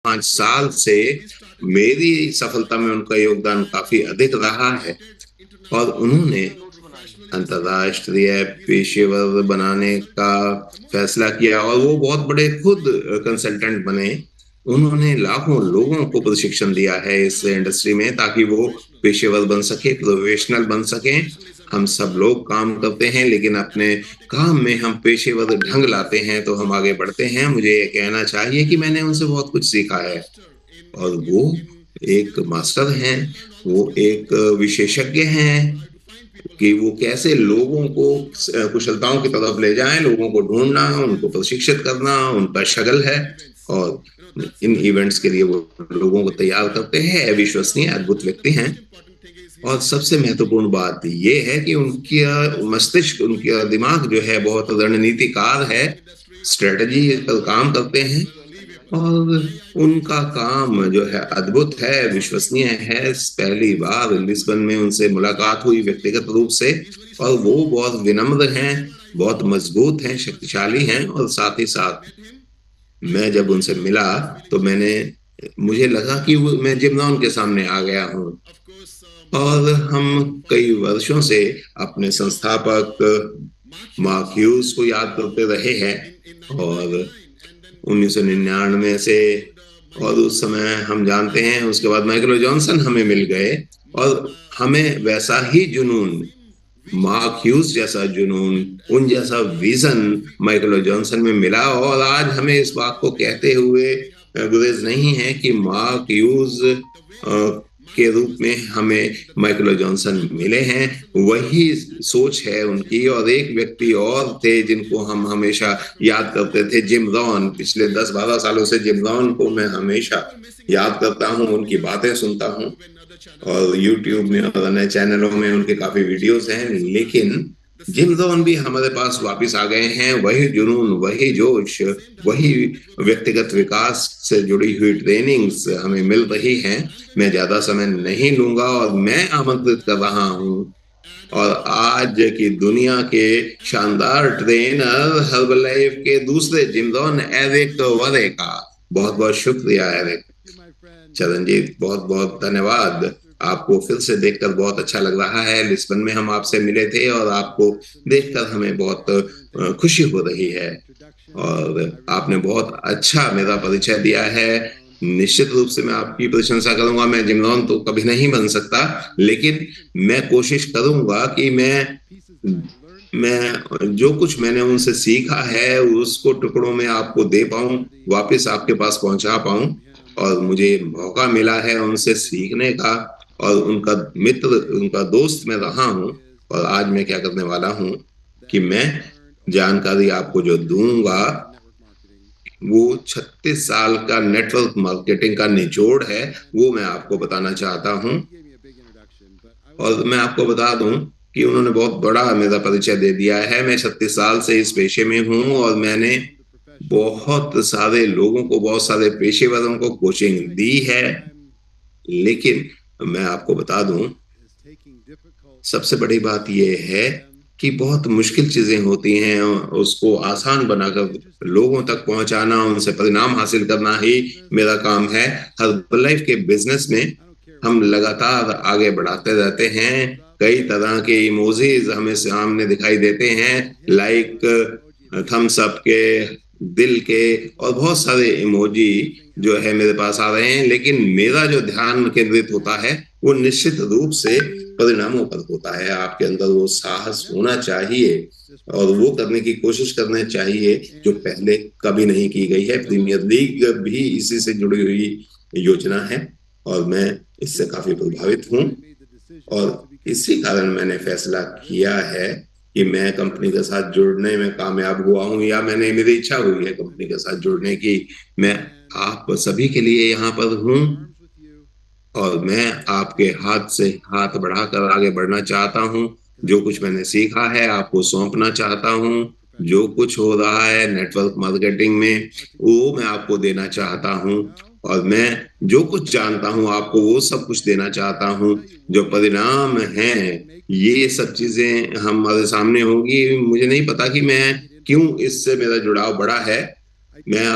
5 साल से मेरी सफलता में उनका योगदान काफी अधिक रहा है और उन्होंने अंतर्राष्ट्रीय पेशेवर बनाने का फैसला किया और वो बहुत बड़े खुद कंसल्टेंट बने। उन्होंने लाखों लोगों को प्रशिक्षण दिया है इस इंडस्ट्री में ताकि वो पेशेवर बन सके, प्रोफेशनल बन सके। हम सब लोग काम करते हैं लेकिन अपने काम में हम पेशेवर ढंग लाते हैं तो हम आगे बढ़ते हैं। मुझे ये कहना चाहिए कि मैंने उनसे बहुत कुछ सीखा है और वो एक मास्टर हैं, वो एक विशेषज्ञ हैं कि वो कैसे लोगों को कुशलताओं की तरफ ले जाएं, लोगों को ढूंढना, उनको प्रशिक्षित करना उनका शगल है और इन इवेंट्स के लिए वो लोगों को तैयार करते हैं। अविश्वसनीय अद्भुत व्यक्ति हैं और सबसे महत्वपूर्ण बात ये है कि उनकी मस्तिष्क, उनका दिमाग जो है बहुत रणनीतिकार है, स्ट्रेटजी पर काम करते हैं और उनका काम जो है अद्भुत है, विश्वसनीय है। पहली बार लिस्बन में उनसे मुलाकात हुई व्यक्तिगत रूप से और वो बहुत विनम्र हैं, बहुत मजबूत हैं, शक्तिशाली हैं और साथ ही साथ मैं जब उनसे मिला तो मुझे लगा कि मैं जिम रॉन के सामने आ गया हूँ और हम कई वर्षों से अपने संस्थापक मार्क ह्यूज को याद करते रहे हैं और 1999 से और उस समय हम जानते हैं उसके बाद माइकल जॉनसन हमें मिल गए और हमें वैसा ही जुनून, मार्क ह्यूज जैसा जुनून, उन जैसा विजन माइकल जॉनसन में मिला और आज हमें इस बात को कहते हुए गुरेज नहीं है कि मार्क ह्यूज के रूप में हमें माइकल जॉनसन मिले हैं। वही सोच है उनकी और एक व्यक्ति और थे जिनको हम हमेशा याद करते थे, जिम रॉन। पिछले 10-12 सालों से जिम रॉन को मैं हमेशा याद करता हूँ, उनकी बातें सुनता हूँ और YouTube में और अन्य चैनलों में उनके काफी वीडियोस हैं। लेकिन जिम रॉन भी हमारे पास वापस आ गए हैं। वही जुनून, वही जोश, वही व्यक्तिगत विकास से जुड़ी हुई ट्रेनिंग्स हमें मिल रही हैं। मैं ज्यादा समय नहीं लूंगा और मैं आमंत्रित कर रहा हूँ और आज की दुनिया के शानदार ट्रेनर हर्बलाइफ के दूसरे जिम रॉन, एरिक वरे का। बहुत बहुत शुक्रिया एरिक। चरणजीत, बहुत बहुत धन्यवाद। आपको फिर से देखकर बहुत अच्छा लग रहा है। लिस्बन में हम आपसे मिले थे और आपको देखकर हमें बहुत खुशी हो रही है और आपने बहुत अच्छा मेरा परिचय दिया है। निश्चित रूप से मैं आपकी प्रशंसा करूंगा। मैं जिम रॉन तो कभी नहीं बन सकता लेकिन मैं कोशिश करूंगा कि मैं जो कुछ मैंने उनसे सीखा है उसको टुकड़ों में आपको दे पाऊं, वापस आपके पास पहुंचा पाऊं। और मुझे मौका मिला है उनसे सीखने का और उनका मित्र, उनका दोस्त मैं रहा हूं और आज मैं क्या करने वाला हूं कि मैं जानकारी आपको जो दूंगा वो 36 साल का नेटवर्क मार्केटिंग का निचोड़ है, वो मैं आपको बताना चाहता हूं। और मैं आपको बता दूं कि उन्होंने बहुत बड़ा मेरा परिचय दे दिया है। मैं 36 साल से इस पेशे में हूं और मैंने बहुत सारे लोगों को, बहुत सारे पेशेवरों को कोचिंग दी है। लेकिन मैं आपको बता दूं, सबसे बड़ी बात यह है कि बहुत मुश्किल चीजें होती हैं, उसको आसान बनाकर लोगों तक पहुंचाना, उनसे परिणाम हासिल करना ही मेरा काम है। हर्बलाइफ के बिजनेस में हम लगातार आगे बढ़ाते रहते हैं। कई तरह के इमोजीज हमें सामने दिखाई देते हैं, लाइक, थम्स अप के, दिल के और बहुत सारे इमोजी जो है मेरे पास आ रहे हैं। लेकिन मेरा जो ध्यान केंद्रित होता है वो निश्चित रूप से परिणामों पर होता है। आपके अंदर वो साहस होना चाहिए और वो करने की कोशिश करनी चाहिए जो पहले कभी नहीं की गई है। प्रीमियर लीग भी इसी से जुड़ी हुई योजना है और मैं इससे काफी प्रभावित हूं और इसी कारण मैंने फैसला किया है कि मैं कंपनी के साथ जुड़ने में कामयाब हुआ हूं, या मेरी इच्छा हुई है कंपनी के साथ जुड़ने की। मैं आप सभी के लिए यहाँ पर हूं और मैं आपके हाथ से हाथ बढ़ाकर आगे बढ़ना चाहता हूं। जो कुछ मैंने सीखा है आपको सौंपना चाहता हूं। जो कुछ हो रहा है नेटवर्क मार्केटिंग में वो मैं आपको देना चाहता हूं और मैं जो कुछ जानता हूं आपको वो सब कुछ देना चाहता हूं। जो परिणाम हैं ये सब चीजें हमारे सामने होंगी। मुझे नहीं पता कि मैं क्यों इससे मेरा जुड़ाव बढ़ा है। मैं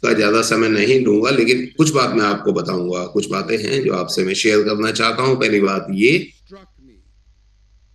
का ज़्यादा समय नहीं लूँगा, लेकिन कुछ बात मैं आपको बताऊँगा, कुछ बातें हैं जो आपसे मैं शेयर करना चाहता हूँ। पहली बात ये,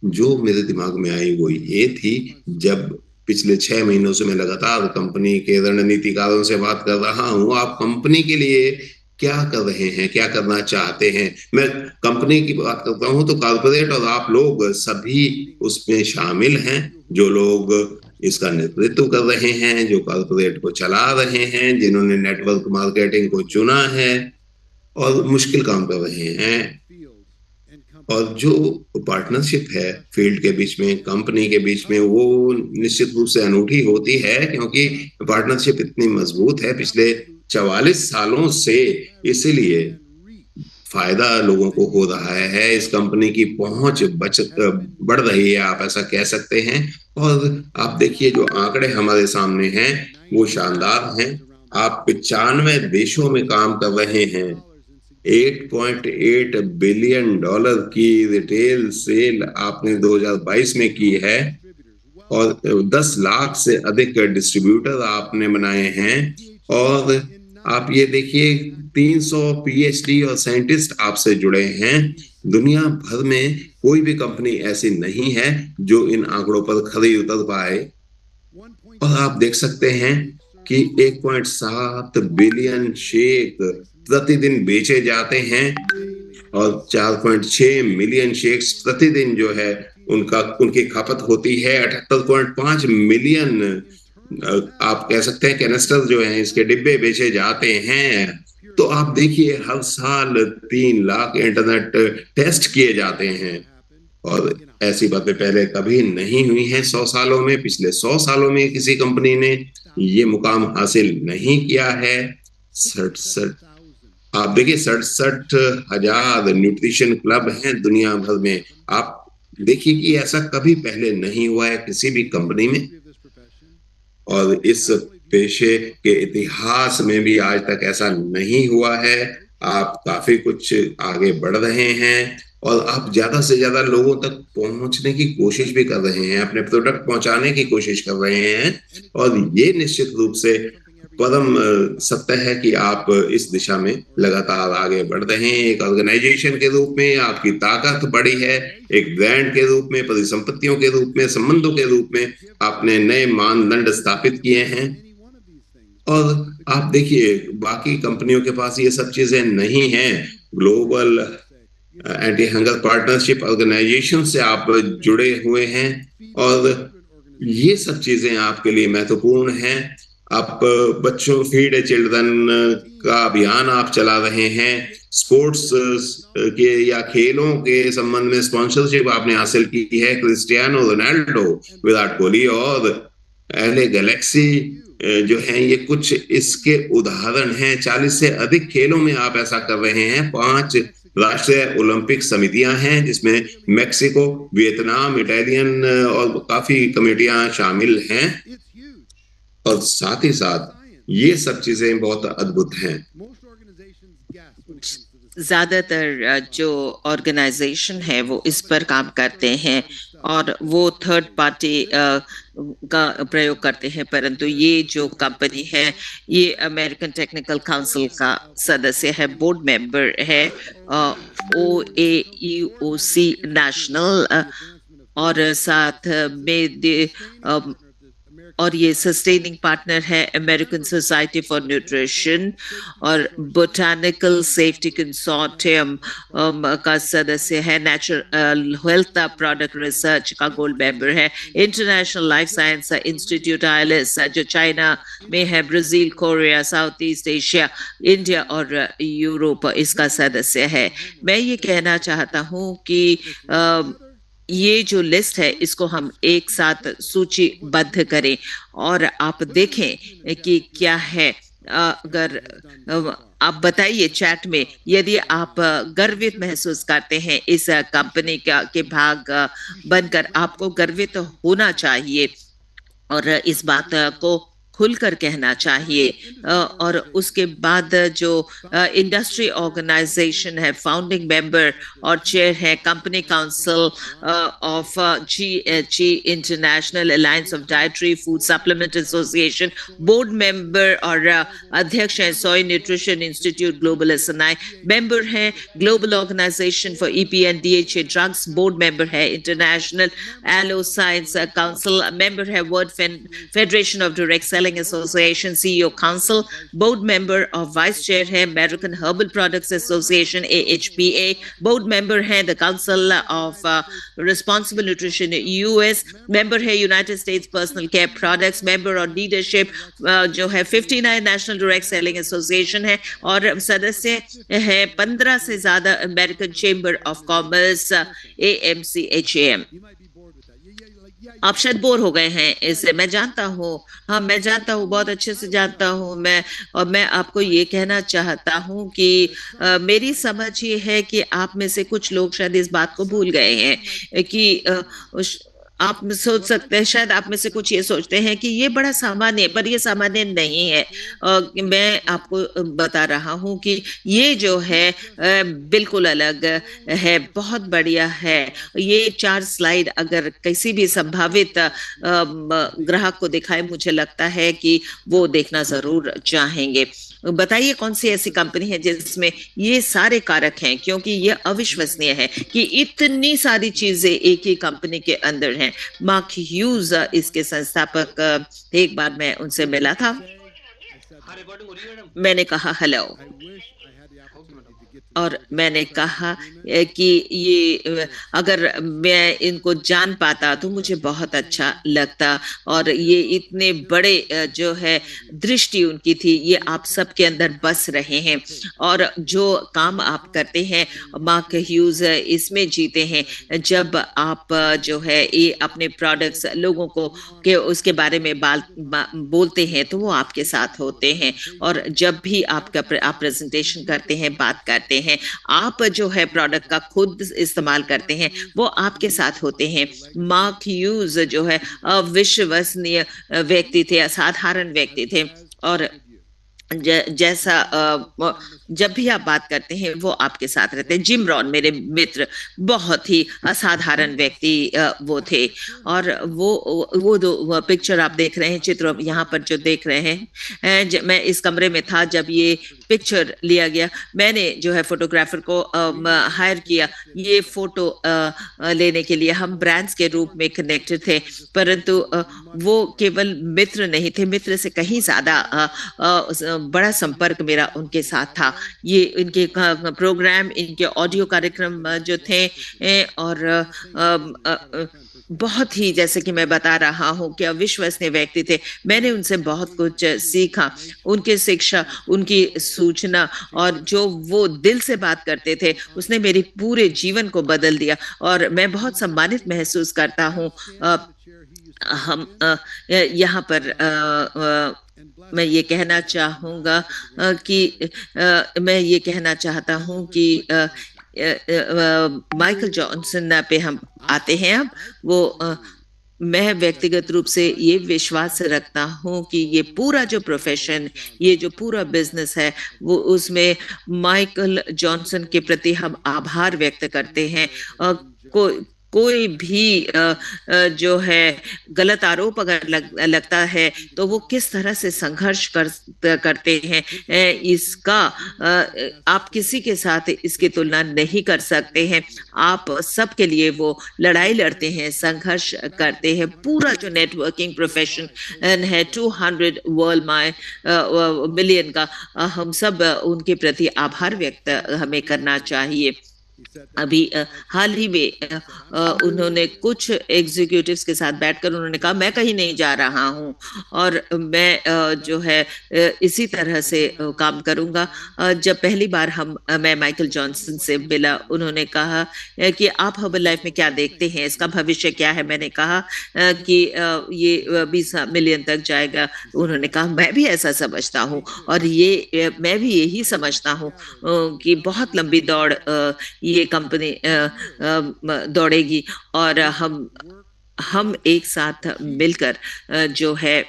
जो मेरे दिमाग में आई वो ये थी, जब पिछले 6 महीनों से मैं लगातार कंपनी के रणनीतिकारों से बात कर रहा हूँ, आप कंपनी के लिए क्या कर रहे हैं, क्या करना चाहते हैं? मैं कंपनी की बात करता हूँ तो कॉर्पोरेट और आप लोग सभी उसमें शामिल हैं, जो लोग इसका नेतृत्व कर रहे हैं, जो कॉर्पोरेट को चला रहे हैं, जिन्होंने नेटवर्क मार्केटिंग को चुना है और मुश्किल काम कर रहे हैं। और जो पार्टनरशिप है फील्ड के बीच में, कंपनी के बीच में, वो निश्चित रूप से अनूठी होती है, क्योंकि पार्टनरशिप इतनी मजबूत है पिछले 44 सालों से, इसलिए फायदा लोगों को हो रहा है। इस कंपनी की पहुंच बढ़ रही है, आप ऐसा कह सकते हैं। और आप देखिए जो आंकड़े हमारे सामने हैं वो शानदार हैं। आप 95 देशों में काम कर रहे हैं। 8.8 बिलियन डॉलर की रिटेल सेल आपने 2022 में की है और 10 लाख से अधिक डिस्ट्रीब्यूटर आपने बनाए हैं। और आप ये देखिए 300 पीएचडी और साइंटिस्ट आपसे जुड़े हैं। दुनिया भर में कोई भी कंपनी ऐसी नहीं है जो इन आंकड़ों पर खरी उतर पाए। और आप देख सकते हैं कि 1.7 बिलियन शेक प्रतिदिन बेचे जाते हैं और 4.6 मिलियन शेक्स प्रतिदिन जो है उनकी खपत होती है। 78.5 मिलियन आप कह सकते हैं कैनिस्टर जो हैं इसके डिब्बे बेचे जाते हैं। तो आप देखिए हर साल 3 लाख इंटरनेट टेस्ट किए जाते हैं और ऐसी बातें पहले कभी नहीं हुई हैं 100 सालों में। पिछले 100 सालों में किसी कंपनी ने ये मुकाम हासिल नहीं किया है। 67 आप देखिए 67,000 न्यूट्रिशन क्लब हैं दुनिया भर में। आप देखिए कि ऐसा कभी पहले नहीं हुआ है किसी भी कंपनी में, और इस पेशे के इतिहास में भी आज तक ऐसा नहीं हुआ है। आप काफी कुछ आगे बढ़ रहे हैं और आप ज्यादा से ज्यादा लोगों तक पहुंचने की कोशिश भी कर रहे हैं, अपने प्रोडक्ट पहुंचाने की कोशिश कर रहे हैं। और ये निश्चित रूप से परम सत्य है कि आप इस दिशा में लगातार आगे बढ़ रहे हैं। एक ऑर्गेनाइजेशन के रूप में आपकी ताकत बढ़ी है, एक ब्रांड के रूप में, परिसंपत्तियों के रूप में, संबंधों के रूप में आपने नए मानदंड स्थापित किए हैं। और आप देखिए बाकी कंपनियों के पास ये सब चीजें नहीं हैं। Global anti hunger partnership organisation से आप जुड़े हुए हैं और ये सब चीजें आपके लिए महत्वपूर्ण हैं। आप बच्चों फीड चिल्ड्रन का अभियान आप चला रहे हैं। स्पोर्ट्स के या खेलों के संबंध में स्पॉन्सरशिप आपने हासिल की है। क्रिस्टियानो रोनाल्डो, विराट कोहली और एलए गैलेक्सी जो हैं ये कुछ इसके उदाहरण हैं। 40 से अधिक खेलों में आप ऐसा कर रहे हैं। 5 राष्ट्रीय ओलंपिक समितियां हैं जिसमें मेक्सिको, वियतनाम, इटालियन और काफी कमेटियां शामिल हैं। और साथ ही साथ ये सब चीजें बहुत अद्भुत हैं। ज्यादातर जो ऑर्गेनाइजेशन है वो इस पर काम करते हैं और वो थर्ड पार्टी का प्रयोग करते हैं, परंतु ये जो कंपनी है ये अमेरिकन टेक्निकल काउंसिल का सदस्य है, बोर्ड मेंबर है, OAEOC नेशनल, और साथ में और ये सस्टेनिंग पार्टनर है अमेरिकन सोसाइटी फॉर न्यूट्रिशन और बोटानिकल सेफ्टी कंसोर्टियम का सदस्य है, नेचुरल हेल्थ प्रोडक्ट रिसर्च का गोल्ड मेंबर है, international life science institute ILS जो चाइना में है, Brazil, Korea, south east Asia, India और यूरोप इसका सदस्य है। मैं ये कहना चाहता हूँ कि ये जो लिस्ट है इसको हम एक साथ सूचीबद्ध करें और आप देखें कि क्या है। अगर आप बताइए चैट में यदि आप गर्वित महसूस करते हैं इस कंपनी के भाग बनकर, आपको गर्वित होना चाहिए और इस बात को खुलकर कहना चाहिए। और उसके बाद जो इंडस्ट्री ऑर्गेनाइजेशन है, फाउंडिंग मेंबर और चेयर है company council of GHG international alliance of dietary food supplement association, board member और अध्यक्ष है soy nutrition institute global SNI, member है global organization for EPA and DHA drugs, board member है international aloe science council, member है world federation of direct selling association CEO council, board member और vice chair है American herbal products association AHPA, board member है the council of responsible nutrition US, member है United States personal care products, member और leadership जो है 59 national direct selling association है, और सदस्य है 15 से ज्यादा American chamber of commerce AMCHAM। आप शायद बोर हो गए हैं इससे, मैं जानता हूँ। हाँ, मैं जानता हूँ, बहुत अच्छे से जानता हूँ मैं। और मैं आपको ये कहना चाहता हूँ कि मेरी समझ ये है कि आप में से कुछ लोग शायद इस बात को भूल गए हैं कि आप सोच सकते हैं, शायद आप में से कुछ ये सोचते हैं कि ये बड़ा सामान्य है, पर ये सामान्य नहीं है। मैं आपको बता रहा हूँ कि ये जो है बिल्कुल अलग है, बहुत बढ़िया है। ये 4 स्लाइड अगर किसी भी संभावित ग्राहक को दिखाए, मुझे लगता है कि वो देखना जरूर चाहेंगे। बताइए कौन सी ऐसी कंपनी है जिसमें ये सारे कारक हैं, क्योंकि ये अविश्वसनीय है कि इतनी सारी चीजें एक ही कंपनी के अंदर हैं। मार्क ह्यूज इसके संस्थापक, एक बार मैं उनसे मिला था, मैंने कहा हेलो, और मैंने कहा कि ये अगर मैं इनको जान पाता तो मुझे बहुत अच्छा लगता। और ये इतने बड़े जो है दृष्टि उनकी थी, ये आप सबके अंदर बस रहे हैं। और जो काम आप करते हैं, मार्क ह्यूज इसमें जीते हैं। जब आप जो है ये अपने प्रोडक्ट्स लोगों को के उसके बारे में बोलते हैं तो वो आपके साथ होते हैं। और जब भी आप प्रेजेंटेशन करते हैं, बात करते हैं, आप जो है प्रोडक्ट का खुद इस्तेमाल करते हैं, वो आपके साथ होते हैं। मार्क ह्यूज जो है अविश्वसनीय व्यक्ति थे, असाधारण व्यक्ति थे। और जैसा जब भी आप बात करते हैं वो आपके साथ रहते हैं। जिम रॉन मेरे मित्र, बहुत ही असाधारण व्यक्ति वो थे। और वो दो पिक्चर आप देख रहे हैं, चित्र यहाँ पर जो देख रहे हैं, मैं इस कमरे में था जब ये पिक्चर लिया गया। मैंने जो है फोटोग्राफर को हायर किया ये फोटो लेने के लिए। हम ब्रांड्स के रूप में कनेक्टेड थे, परंतु वो केवल मित्र नहीं थे, मित्र से कहीं ज्यादा बड़ा संपर्क मेरा उनके साथ था। ये इनके प्रोग्राम, इनके ऑडियो कार्यक्रम जो थे, और बहुत ही, जैसे कि मैं बता रहा हूं कि अविश्वसनीय व्यक्ति थे। मैंने उनसे बहुत कुछ सीखा, उनकी शिक्षा, उनकी सूचना, और जो वो दिल से बात करते थे उसने मेरे पूरे जीवन को बदल दिया। और मैं बहुत सम्मानित महसूस करता हूँ। हम यहाँ पर मैं ये कहना चाहूंगा कि मैं ये कहना चाहता हूँ कि माइकल जॉनसन पे हम आते हैं अब। वो मैं व्यक्तिगत रूप से ये विश्वास रखता हूँ कि ये पूरा जो प्रोफेशन, ये जो पूरा बिजनेस है, वो उसमें माइकल जॉनसन के प्रति हम आभार व्यक्त करते हैं। कोई भी जो है गलत आरोप अगर लगता है तो वो किस तरह से संघर्ष करते हैं, इसका आप किसी के साथ इसकी तुलना नहीं कर सकते हैं। आप सबके लिए वो लड़ाई लड़ते हैं, संघर्ष करते हैं। पूरा जो नेटवर्किंग प्रोफेशन है 200 वर्ल्ड मिलियन का, हम सब उनके प्रति आभार व्यक्त हमें करना चाहिए। अभी हाल ही में उन्होंने कुछ एग्जीक्यूटिव्स के साथ बैठकर उन्होंने कहा मैं कहीं नहीं जा रहा हूं और मैं जो है इसी तरह से काम करूंगा। जब पहली बार मैं माइकल जॉनसन से मिला, उन्होंने कहा कि आप हर्बल लाइफ में क्या देखते हैं, इसका भविष्य क्या है। मैंने कहा कि ये 20 मिलियन तक जाएगा। उन्होंने कहा मैं भी ऐसा समझता हूँ, और ये मैं भी यही समझता हूँ कि बहुत लंबी दौड़ ये कंपनी दौड़ेगी, और हम एक साथ मिलकर जो है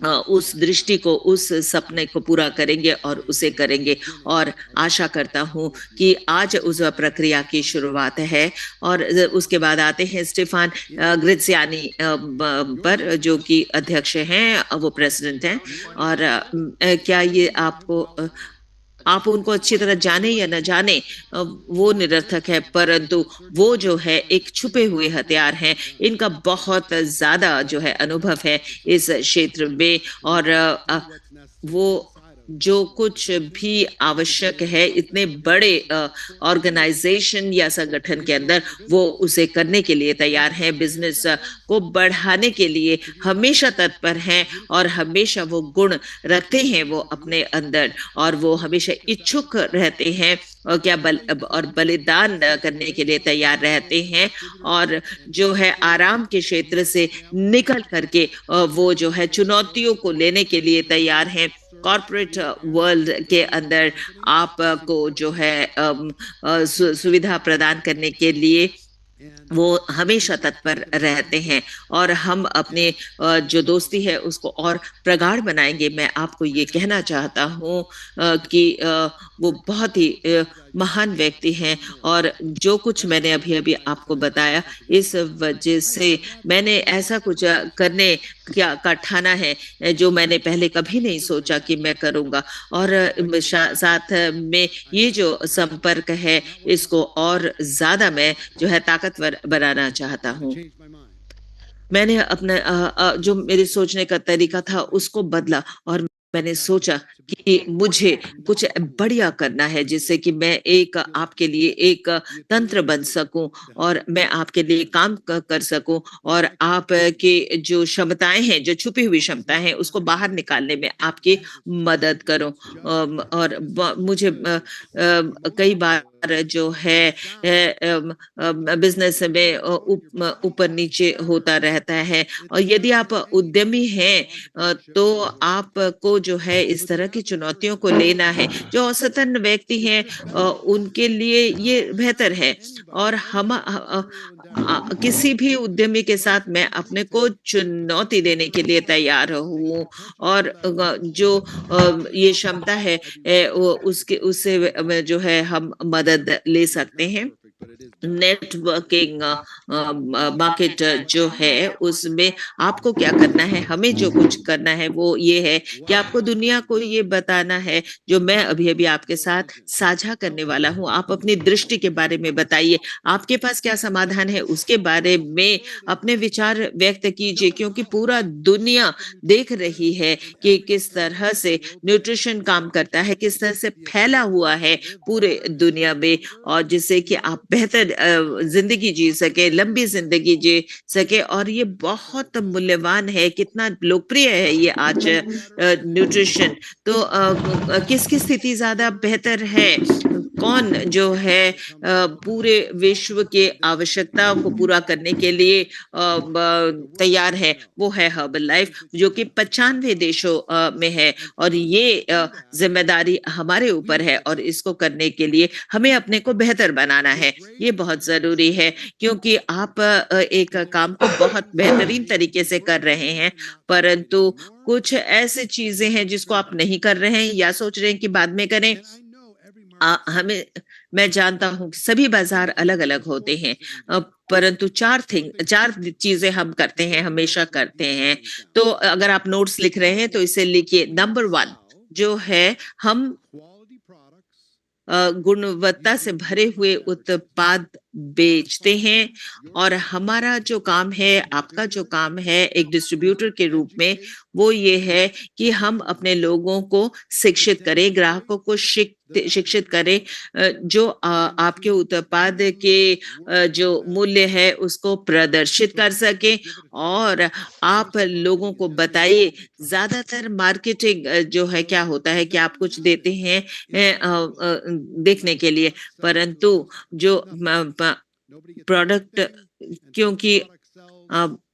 उस दृष्टि को, उस सपने को पूरा करेंगे और उसे करेंगे। और आशा करता हूं कि आज उस प्रक्रिया की शुरुआत है। और उसके बाद आते हैं स्टेफान ग्रित्सियानी पर, जो कि अध्यक्ष हैं, वो प्रेसिडेंट हैं। और क्या ये आपको आप उनको अच्छी तरह जाने या न जाने, वो निरर्थक है, परंतु वो जो है एक छुपे हुए हथियार हैं। इनका बहुत ज्यादा जो है अनुभव है इस क्षेत्र में। और वो जो कुछ भी आवश्यक है इतने बड़े ऑर्गेनाइजेशन या संगठन के अंदर, वो उसे करने के लिए तैयार हैं। बिजनेस को बढ़ाने के लिए हमेशा तत्पर हैं, और हमेशा वो गुण रखते हैं वो अपने अंदर, और वो हमेशा इच्छुक रहते हैं, और बलिदान करने के लिए तैयार रहते हैं। और जो है आराम के क्षेत्र से निकल करके वो जो है चुनौतियों को लेने के लिए तैयार हैं। कॉर्पोरेट वर्ल्ड के अंदर आपको जो है सुविधा प्रदान करने के लिए वो हमेशा तत्पर रहते हैं। और हम अपने जो दोस्ती है उसको और प्रगाढ़ बनाएंगे। मैं आपको ये कहना चाहता हूँ कि वो बहुत ही महान व्यक्ति हैं। और जो कुछ मैंने अभी अभी आपको बताया, इस वजह से मैंने ऐसा कुछ करने क्या का ठाना है जो मैंने पहले कभी नहीं सोचा कि मैं करूंगा। और साथ में ये जो संपर्क है, इसको और ज्यादा मैं जो है ताकतवर बनाना चाहता हूँ। मैंने अपना जो मेरे सोचने का तरीका था उसको बदला, और मैंने सोचा कि मुझे कुछ बढ़िया करना है, जिससे कि मैं एक आपके लिए एक तंत्र बन सकूं, और मैं आपके लिए काम कर सकूं, और आप के जो क्षमताएं हैं, जो छुपी हुई क्षमताएं हैं, उसको बाहर निकालने में आपकी मदद करूं। और मुझे कई बार जो है बिजनेस में ऊपर नीचे होता रहता है। और यदि आप उद्यमी हैं तो आपको जो है इस तरह की चुनौतियों को लेना है। जो औसतन व्यक्ति हैं उनके लिए ये बेहतर है। और हम किसी भी उद्यमी के साथ मैं अपने को चुनौती देने के लिए तैयार हूँ। और जो ये क्षमता है उसके उससे जो है हम मदद ले सकते हैं। नेटवर्किंग मार्केट जो है उसमें आपको क्या करना है, हमें जो कुछ करना है वो ये है कि आपको दुनिया को ये बताना है जो मैं अभी अभी आपके साथ साझा करने वाला हूं। आप अपनी दृष्टि के बारे में बताइए, आपके पास क्या समाधान है उसके बारे में अपने विचार व्यक्त कीजिए, क्योंकि पूरा दुनिया देख रही है कि किस तरह से न्यूट्रिशन काम करता है, किस तरह से फैला हुआ है पूरे दुनिया में। और जिससे कि आप बेहतर जिंदगी जी सके, लंबी जिंदगी जी सके। और ये बहुत मूल्यवान है, कितना लोकप्रिय है ये आज न्यूट्रिशन। तो किसकी स्थिति ज्यादा बेहतर है, कौन जो है पूरे विश्व के आवश्यकता को पूरा करने के लिए तैयार है, वो है हर्बल लाइफ, जो कि 95 देशों में है। और ये जिम्मेदारी हमारे ऊपर है, और इसको करने के लिए हमें अपने को बेहतर बनाना है। ये बहुत जरूरी है, क्योंकि आप एक काम को बहुत बेहतरीन तरीके से कर रहे हैं, परंतु कुछ ऐसी चीजें हैं जिसको आप नहीं कर रहे हैं या सोच रहे हैं कि बाद में करें। हमें मैं जानता हूं कि सभी बाजार अलग अलग होते हैं, परंतु चार चीजें हम करते हैं, हमेशा करते हैं। तो अगर आप नोट्स लिख रहे हैं तो इसे लिखिए। नंबर 1 जो है, हम गुणवत्ता से भरे हुए उत्पाद बेचते हैं। और हमारा जो काम है, आपका जो काम है एक डिस्ट्रीब्यूटर के रूप में, वो ये है कि हम अपने लोगों को शिक्षित करें, ग्राहकों को शिक्षित करें, जो आपके उत्पाद के जो मूल्य है उसको प्रदर्शित कर सके। और आप लोगों को बताइए, ज्यादातर मार्केटिंग जो है क्या होता है कि आप कुछ देते हैं देखने के लिए, परंतु जो प्रोडक्ट, क्योंकि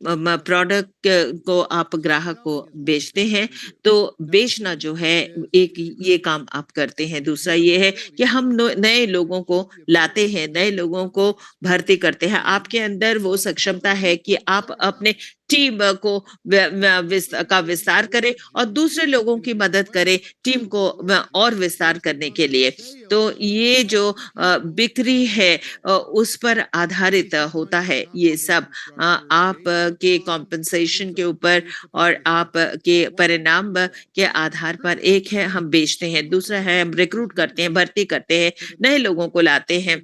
प्रोडक्ट को आप ग्राहक को बेचते हैं, तो बेचना जो है एक ये काम आप करते हैं। दूसरा ये है कि हम नए लोगों को लाते हैं, नए लोगों को भर्ती करते हैं। आपके अंदर वो सक्षमता है कि आप अपने टीम को का विस्तार करें और दूसरे लोगों की मदद करें टीम को और विस्तार करने के लिए। तो ये जो बिक्री है उस पर आधारित होता है ये सब। आप के कॉम्पेंसेशन के ऊपर और आप के परिणाम के आधार पर एक है हम बेचते हैं, दूसरा है हम रिक्रूट करते हैं, भर्ती करते हैं, नए लोगों को लाते हैं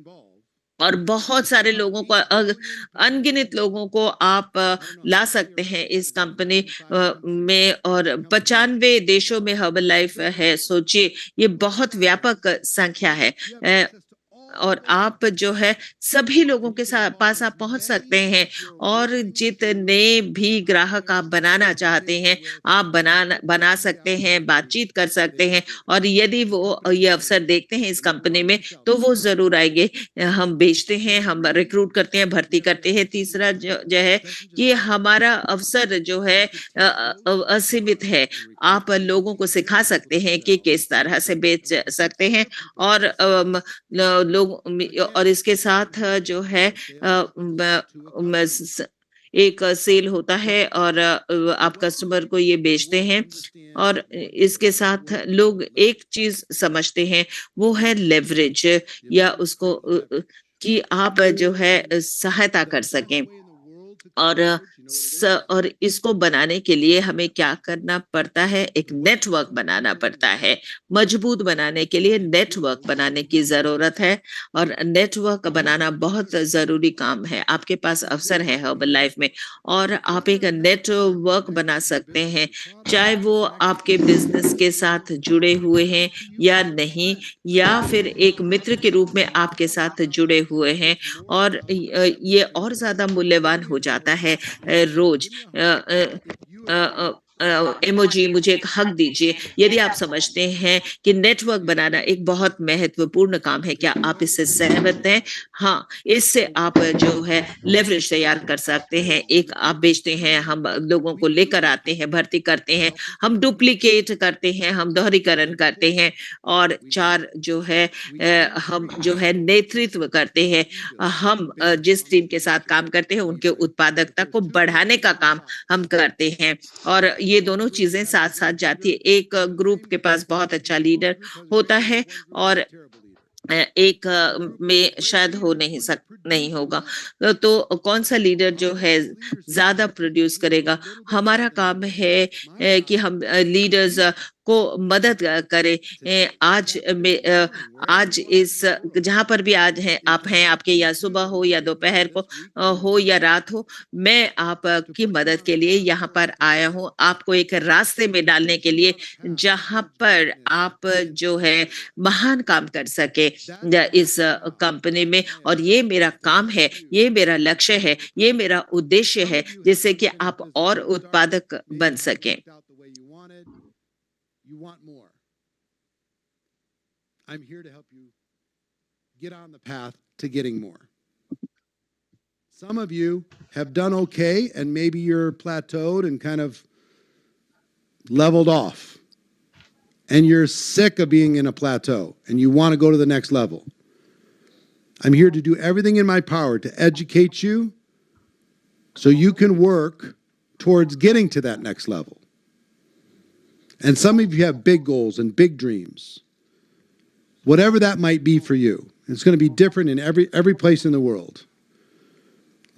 और बहुत सारे लोगों को अनगिनत लोगों को आप ला सकते हैं इस कंपनी में। और 95 देशों में हर्बल लाइफ है, सोचिए ये बहुत व्यापक संख्या है। और आप जो है सभी लोगों के साथ पास आप पहुंच सकते हैं और जितने भी ग्राहक आप बनाना चाहते हैं आप बना सकते हैं, बातचीत कर सकते हैं। और यदि वो ये अवसर देखते हैं इस कंपनी में तो वो जरूर आएंगे। हम बेचते हैं, हम रिक्रूट करते हैं, भर्ती करते हैं। तीसरा जो है कि हमारा अवसर जो है असीमित है। आप लोगों को सिखा सकते हैं कि किस तरह से बेच सकते हैं और लोग और इसके साथ जो है एक सेल होता है और आप कस्टमर को ये बेचते हैं। और इसके साथ लोग एक चीज समझते हैं वो है लेवरेज या उसको कि आप जो है सहायता कर सकें। और और इसको बनाने के लिए हमें क्या करना पड़ता है, एक नेटवर्क बनाना पड़ता है। मजबूत बनाने के लिए नेटवर्क बनाने की जरूरत है और नेटवर्क बनाना बहुत जरूरी काम है। आपके पास अवसर है हर्बल लाइफ में और आप एक नेटवर्क बना सकते हैं, चाहे वो आपके बिजनेस के साथ जुड़े हुए हैं या नहीं, या फिर एक मित्र के रूप में आपके साथ जुड़े हुए हैं। और ये और ज्यादा मूल्यवान हो जाता है रोज। इमोजी मुझे एक हक दीजिए यदि आप समझते हैं कि नेटवर्क बनाना एक बहुत महत्वपूर्ण काम है। क्या आप इससे सहमत हैं? हाँ, इससे आप जो है लेवरेज तैयार कर सकते हैं। एक आप बेचते हैं, हम लोगों को लेकर आते हैं, भर्ती करते हैं, हम डुप्लीकेट करते हैं, हम दोहरीकरण करते हैं। और चार जो है हम जो है नेतृत्व करते हैं। हम जिस टीम के साथ काम करते हैं उनके उत्पादकता को बढ़ाने का काम हम करते हैं। और ये दोनों चीजें साथ साथ जाती है। एक ग्रुप के पास बहुत अच्छा लीडर होता है और एक में शायद हो नहीं होगा। तो कौन सा लीडर जो है ज्यादा प्रोड्यूस करेगा? हमारा काम है कि हम लीडर्स को मदद करें। आज इस जहां पर भी आज हैं आप हैं, आपके या सुबह हो या दोपहर को हो या रात हो, मैं आपकी मदद के लिए यहाँ पर आया हूँ, आपको एक रास्ते में डालने के लिए जहां पर आप जो है महान काम कर सके इस कंपनी में। और ये मेरा काम है, ये मेरा लक्ष्य है, ये मेरा उद्देश्य है, जिससे कि आप और उत्पादक बन सकें। You want more. I'm here to help you get on the path to getting more. Some of you have done okay and maybe you're plateaued and kind of leveled off. And you're sick of being in a plateau and you want to go to the next level. I'm here to do everything in my power to educate you so you can work towards getting to that next level. And some of you have big goals and big dreams. Whatever that might be for you. It's going to be different in every place in the world.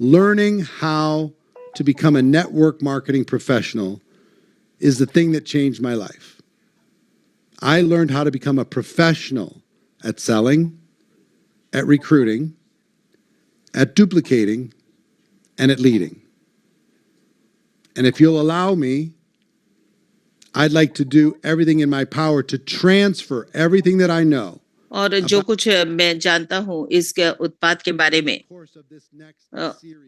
Learning how to become a network marketing professional is the thing that changed my life. I learned how to become a professional at selling, at recruiting, at duplicating, and at leading. And if you'll allow me, I'd like to do everything in my power to transfer everything that I know. और जो कुछ मैं जानता हूँ इस उत्पाद के बारे में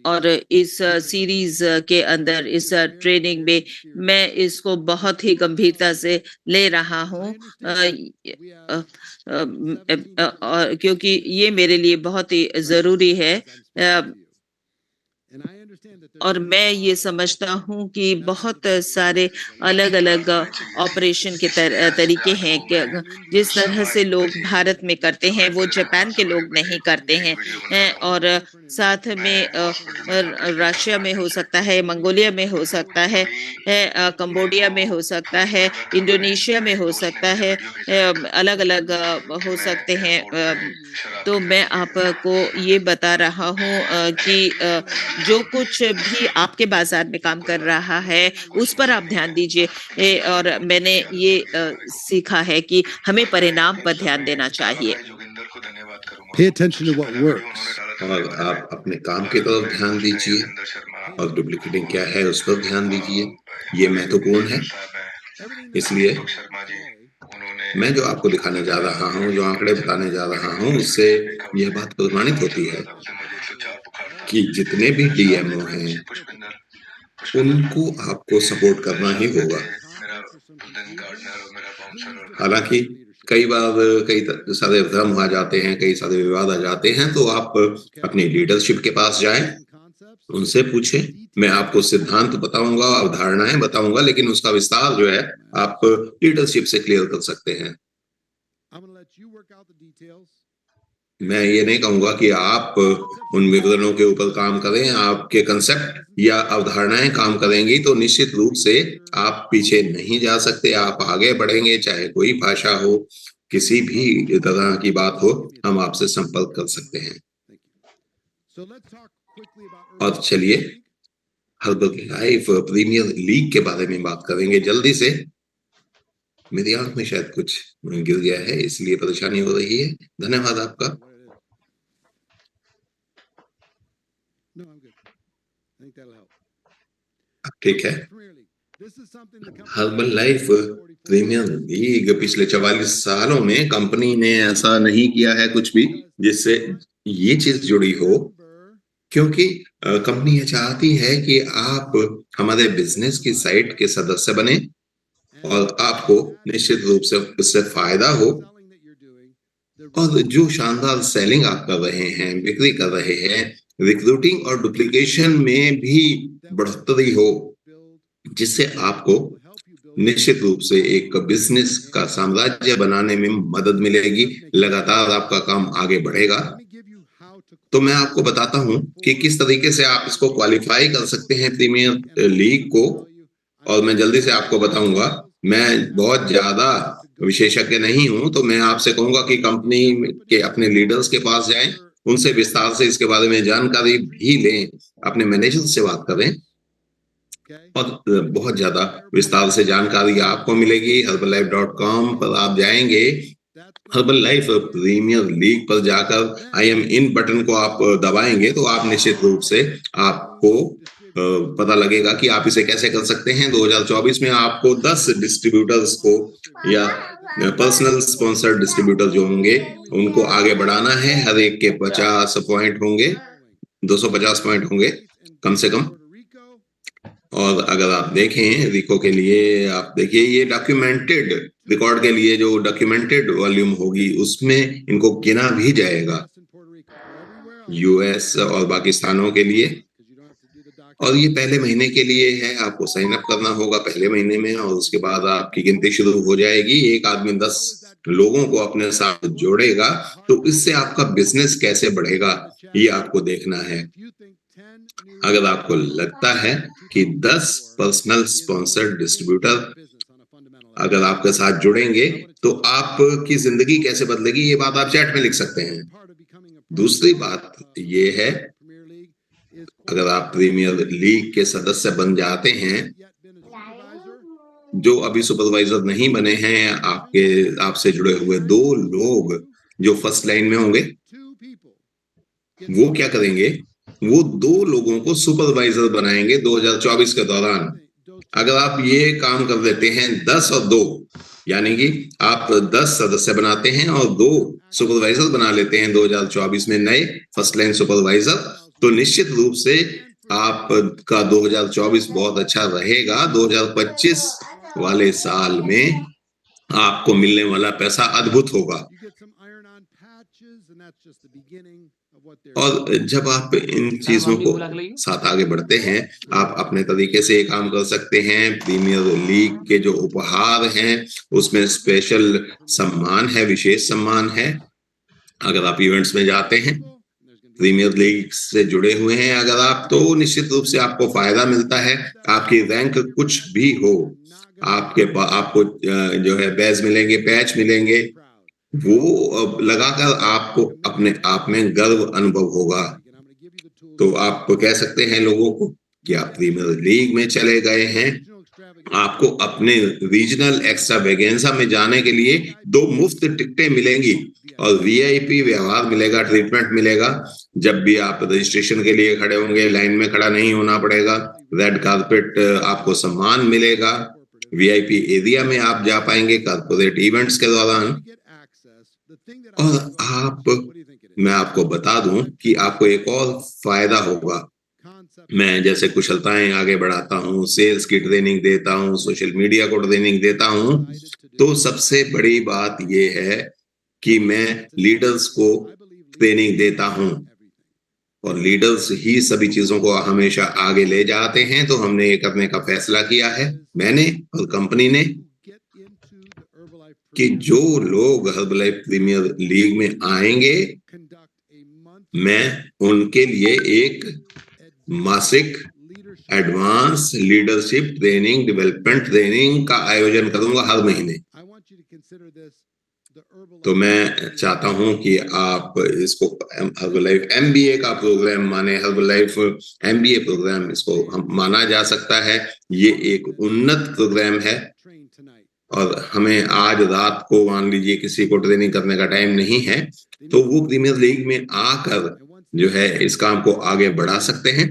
और इस सीरीज के अंदर इस ट्रेनिंग में मैं इसको बहुत ही गंभीरता से ले रहा हूँ, क्योंकि ये मेरे लिए बहुत ही जरूरी है। और मैं ये समझता हूँ कि बहुत सारे अलग-अलग ऑपरेशन के तरीके हैं कि जिस तरह से लोग भारत में करते हैं वो जापान के लोग नहीं करते हैं और साथ में रशिया में हो सकता है, मंगोलिया में हो सकता है, कंबोडिया में हो सकता है, इंडोनेशिया में हो सकता है, अलग-अलग हो सकते हैं। तो मैं आपको ये बता रहा हूँ कि जो कुछ भी आपके बाजार में काम कर रहा है उस पर आप ध्यान दीजिए और मैंने ये सीखा है कि हमें परिणाम पर ध्यान देना चाहिए। Pay attention to what works. और आप अपने काम की तरफ ध्यान दीजिए और डुप्लीकेटिंग क्या है उस पर ध्यान दीजिए, ये महत्वपूर्ण है। इसलिए मैं जो आपको दिखाने जा रहा हूँ, जो आंकड़े बताने जा रहा हूँ, उससे यह बात प्रमाणित होती है कि जितने भी डीएमओ हैं उनको आपको सपोर्ट करना ही होगा। हालांकि कई बार कई सारे भ्रम आ जाते हैं, कई सारे विवाद आ जाते हैं, तो आप अपनी लीडरशिप के पास जाएं, उनसे पूछें। मैं आपको सिद्धांत बताऊंगा, अवधारणाएं बताऊंगा, लेकिन उसका विस्तार जो है आप लीडरशिप से क्लियर कर सकते हैं। मैं ये नहीं कहूंगा कि आप उन विवरणों के ऊपर काम करें, आपके कंसेप्ट या अवधारणाएं काम करेंगी तो निश्चित रूप से आप पीछे नहीं जा सकते, आप आगे बढ़ेंगे। चाहे कोई भाषा हो, किसी भी तरह की बात हो, हम आपसे संपर्क कर सकते हैं। और चलिए हर्बलाइफ प्रीमियर लीग के बारे में बात करेंगे जल्दी से। मेरी आंख में शायद कुछ गिर गया है, इसलिए परेशानी हो रही है। धन्यवाद आपका। ठीक है। हर्बलाइफ प्रीमियर लीग पिछले 44 सालों में कंपनी ने ऐसा नहीं किया है कुछ भी जिससे ये चीज जुड़ी हो, क्योंकि कंपनी ये चाहती है कि आप हमारे बिजनेस की साइट के सदस्य बने और आपको निश्चित रूप से उससे फायदा हो, और जो शानदार सेलिंग आप कर रहे हैं, बिक्री कर रहे हैं, रिक्रूटिंग और डुप्लीकेशन में भी बढ़ोतरी हो, जिससे आपको निश्चित रूप से एक बिजनेस का साम्राज्य बनाने में मदद मिलेगी। लगातार आपका काम आगे बढ़ेगा। तो मैं आपको बताता हूं कि किस तरीके से आप इसको क्वालिफाई कर सकते हैं प्रीमियर लीग को, और मैं जल्दी से आपको बताऊंगा। मैं बहुत ज्यादा विशेषज्ञ नहीं हूं, तो मैं आपसे कहूंगा कि कंपनी के अपने लीडर्स के पास जाएं, उनसे विस्तार से इसके बारे में जानकारी भी लें, अपने मैनेजर से बात करें और बहुत ज्यादा विस्तार से जानकारी आपको मिलेगी। herbalife.com पर आप जाएंगे, हर्बलाइफ प्रीमियर लीग पर जाकर आई एम इन बटन को आप दबाएंगे तो आप निश्चित रूप से आपको पता लगेगा कि आप इसे कैसे कर सकते हैं। 2024 में आपको 10 डिस्ट्रीब्यूटर्स को या पर्सनल स्पॉन्सर्ड डिस्ट्रीब्यूटर जो होंगे उनको आगे बढ़ाना है। हर एक के 50 पॉइंट होंगे, 250 पॉइंट होंगे कम से कम। और अगर आप देखें रिको के लिए, आप देखिए ये डॉक्यूमेंटेड रिकॉर्ड के लिए जो डॉक्यूमेंटेड वॉल्यूम होगी उसमें इनको गिना भी जाएगा, यूएस और बाकी स्थानों के लिए। और ये पहले महीने के लिए है, आपको साइन अप करना होगा पहले महीने में और उसके बाद आपकी गिनती शुरू हो जाएगी। एक आदमी 10 लोगों को अपने साथ जोड़ेगा, तो इससे आपका बिजनेस कैसे बढ़ेगा ये आपको देखना है। अगर आपको लगता है कि 10 पर्सनल स्पॉन्सर्ड डिस्ट्रीब्यूटर अगर आपके साथ जुड़ेंगे तो आपकी जिंदगी कैसे बदलेगी, ये बात आप चैट में लिख सकते हैं। दूसरी बात ये है, अगर आप प्रीमियर लीग के सदस्य बन जाते हैं, जो अभी सुपरवाइजर नहीं बने हैं, आपसे जुड़े हुए 2 लोग जो फर्स्ट लाइन में होंगे, वो क्या करेंगे, वो 2 लोगों को सुपरवाइजर बनाएंगे 2024 के दौरान। अगर आप ये काम कर देते हैं 10 और 2, यानी कि आप 10 सदस्य बनाते हैं और 2 सुपरवाइजर बना लेते हैं 2024 में नए फर्स्ट लाइन सुपरवाइजर, तो निश्चित रूप से आपका 2024 बहुत अच्छा रहेगा। 2025 वाले साल में आपको मिलने वाला पैसा अद्भुत होगा। और जब आप इन चीजों को साथ आगे बढ़ते हैं, आप अपने तरीके से काम कर सकते हैं। प्रीमियर लीग के जो उपहार हैं उसमें स्पेशल सम्मान है, विशेष सम्मान है। अगर आप इवेंट्स में जाते हैं, प्रीमियर लीग से जुड़े हुए हैं अगर आप, तो निश्चित रूप से आपको फायदा मिलता है। आपकी रैंक कुछ भी हो, आपको जो है बैज मिलेंगे, पैच मिलेंगे, वो लगाकर आपको अपने आप में गर्व अनुभव होगा। तो आप कह सकते हैं लोगों को कि आप प्रीमियर लीग में चले गए हैं, आपको अपने रीजनल एक्स्ट्रावेगेंजा में जाने के लिए 2 मुफ्त टिकटें मिलेंगी और वीआईपी व्यवहार मिलेगा, ट्रीटमेंट मिलेगा। जब भी आप रजिस्ट्रेशन के लिए खड़े होंगे, लाइन में खड़ा नहीं होना पड़ेगा, रेड कारपेट आपको सम्मान मिलेगा, वीआईपी एरिया में आप जा पाएंगे कॉर्पोरेट इवेंट्स के दौरान। और मैं आपको बता दूं कि आपको एक और फायदा होगा। मैं जैसे कुशलताएं आगे बढ़ाता हूं, सेल्स की ट्रेनिंग देता हूं, सोशल मीडिया को ट्रेनिंग देता हूं, तो सबसे बड़ी बात ये है कि मैं लीडर्स को ट्रेनिंग देता हूं और लीडर्स ही सभी चीजों को हमेशा आगे ले जाते हैं। तो हमने ये करने का फैसला किया है, मैंने और कंपनी ने, कि जो लोग हर्बलाइफ प्रीमियर लीग में आएंगे, मैं उनके लिए एक मासिक advance leadership training, development training का आयोजन करूंगा हर महीने। तो मैं चाहता हूं कि आप इसको हर्बलाइफ एमबीए का प्रोग्राम माने, हर्बलाइफ एमबीए प्रोग्राम इसको हम माना जा सकता है। ये एक उन्नत प्रोग्राम है और हमें आज रात को मान लीजिए किसी को ट्रेनिंग करने का टाइम नहीं है, तो वो प्रीमियर लीग में आकर जो है इस काम को आगे बढ़ा सकते हैं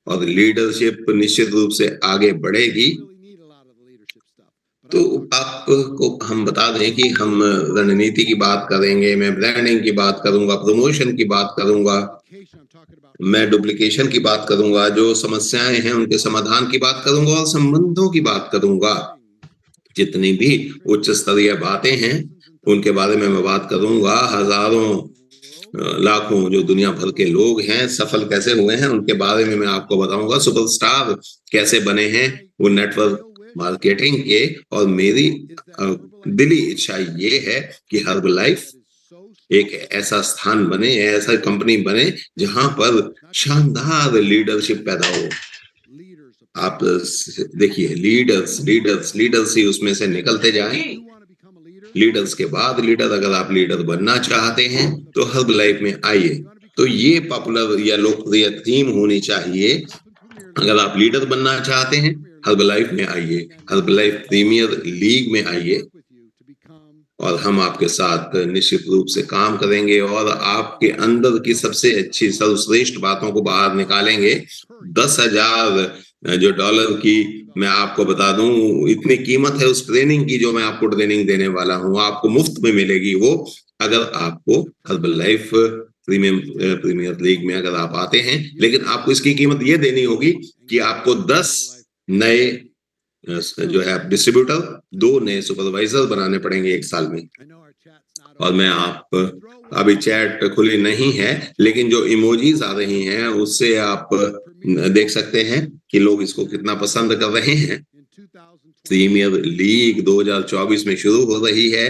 और लीडरशिप निश्चित रूप से आगे बढ़ेगी। तो आपको हम बता दें कि हम रणनीति की बात करेंगे, मैं ब्रांडिंग की बात करूंगा, प्रमोशन की बात करूंगा, मैं डुप्लीकेशन की बात करूंगा, जो समस्याएं हैं उनके समाधान की बात करूंगा और संबंधों की बात करूंगा। जितनी भी उच्च स्तरीय बातें हैं उनके बारे में मैं बात करूंगा। हजारों लाखों जो दुनिया भर के लोग हैं सफल कैसे हुए हैं उनके बारे में मैं आपको बताऊंगा। सुपरस्टार कैसे बने हैं वो नेटवर्क मार्केटिंग के। और मेरी दिली इच्छा ये है कि हर्बलाइफ एक ऐसा स्थान बने, ऐसा कंपनी बने जहां पर शानदार लीडरशिप पैदा हो। आप देखिए, लीडर्स ही उसमें से निकलते जाएं। लीडर्स के बाद लीडर, अगर आप लीडर बनना चाहते हैं तो हर्बलाइफ में आइए। तो ये पॉपुलर या लोकप्रिय थीम होनी चाहिए। अगर आप लीडर बनना चाहते हैं हर्बलाइफ में आइए, हर्बलाइफ प्रीमियर लीग में आइए और हम आपके साथ निश्चित रूप से काम करेंगे और आपके अंदर की सबसे अच्छी सर्वश्रेष्ठ बातों को बाहर निकालेंगे। 10,000 जो डॉलर की मैं आपको बता दूं, इतनी कीमत है उस ट्रेनिंग की जो मैं आपको ट्रेनिंग देने वाला हूं, आपको मुफ्त में मिलेगी वो, अगर आपको हर्बलाइफ प्रीमियर लीग में अगर आप आते हैं। लेकिन आपको इसकी कीमत ये देनी होगी कि आपको 10 नए जो है डिस्ट्रीब्यूटर, 2 नए सुपरवाइजर बनाने पड़ेंगे 1 साल में। और मैं आप अभी चैट खुली नहीं है लेकिन जो इमोजीज आ रही हैं उससे आप देख सकते हैं कि लोग इसको कितना पसंद कर रहे हैं। प्रीमियर लीग 2024 में शुरू हो रही है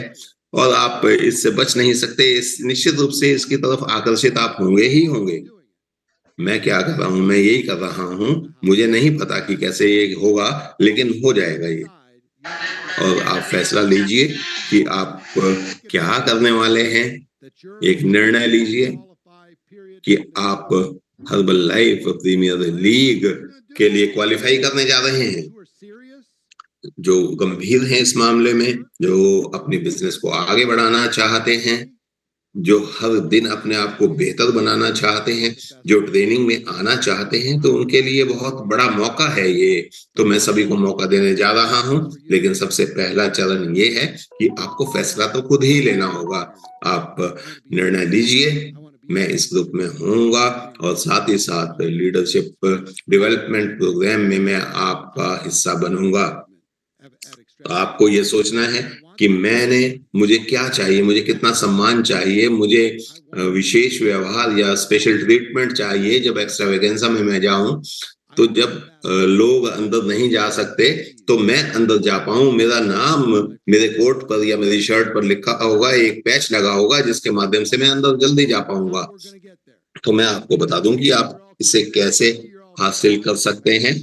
और आप इससे बच नहीं सकते। निश्चित रूप से इसकी तरफ आकर्षित आप होंगे ही होंगे। मैं क्या कर रहा हूं, मैं यही कर रहा हूं। मुझे नहीं पता कि कैसे ये होगा लेकिन हो जाएगा ये। और आप फैसला लीजिए कि आप क्या करने वाले हैं। एक निर्णय लीजिए कि आप हर्बलाइफ प्रीमियर लीग के लिए क्वालिफाई करने जा रहे हैं। जो गंभीर हैं इस मामले में, जो अपनी बिजनेस को आगे बढ़ाना चाहते हैं, जो हर दिन अपने आप को बेहतर बनाना चाहते हैं, जो ट्रेनिंग में आना चाहते हैं, तो उनके लिए बहुत बड़ा मौका है ये। तो मैं सभी को मौका देने जा रहा हूं। लेकिन सबसे पहला चरण ये है कि आपको फैसला तो खुद ही लेना होगा। आप निर्णय लीजिए, मैं इस ग्रुप में होऊंगा और साथ ही साथ लीडरशिप डेवलपमेंट प्रोग्राम में मैं आपका हिस्सा बनूंगा। तो आपको ये सोचना है कि कि मुझे क्या चाहिए, मुझे कितना सम्मान चाहिए, मुझे विशेष व्यवहार या स्पेशल ट्रीटमेंट चाहिए जब एक्स्ट्रावेगेंजा में मैं जाऊं। तो जब लोग अंदर नहीं जा सकते तो मैं अंदर जा पाऊं, मेरा नाम मेरे कोट पर या मेरी शर्ट पर लिखा होगा, एक पैच लगा होगा जिसके माध्यम से मैं अंदर जल्दी जा पाऊंगा। तो मैं आपको बता दूं कि आप इसे कैसे हासिल कर सकते हैं।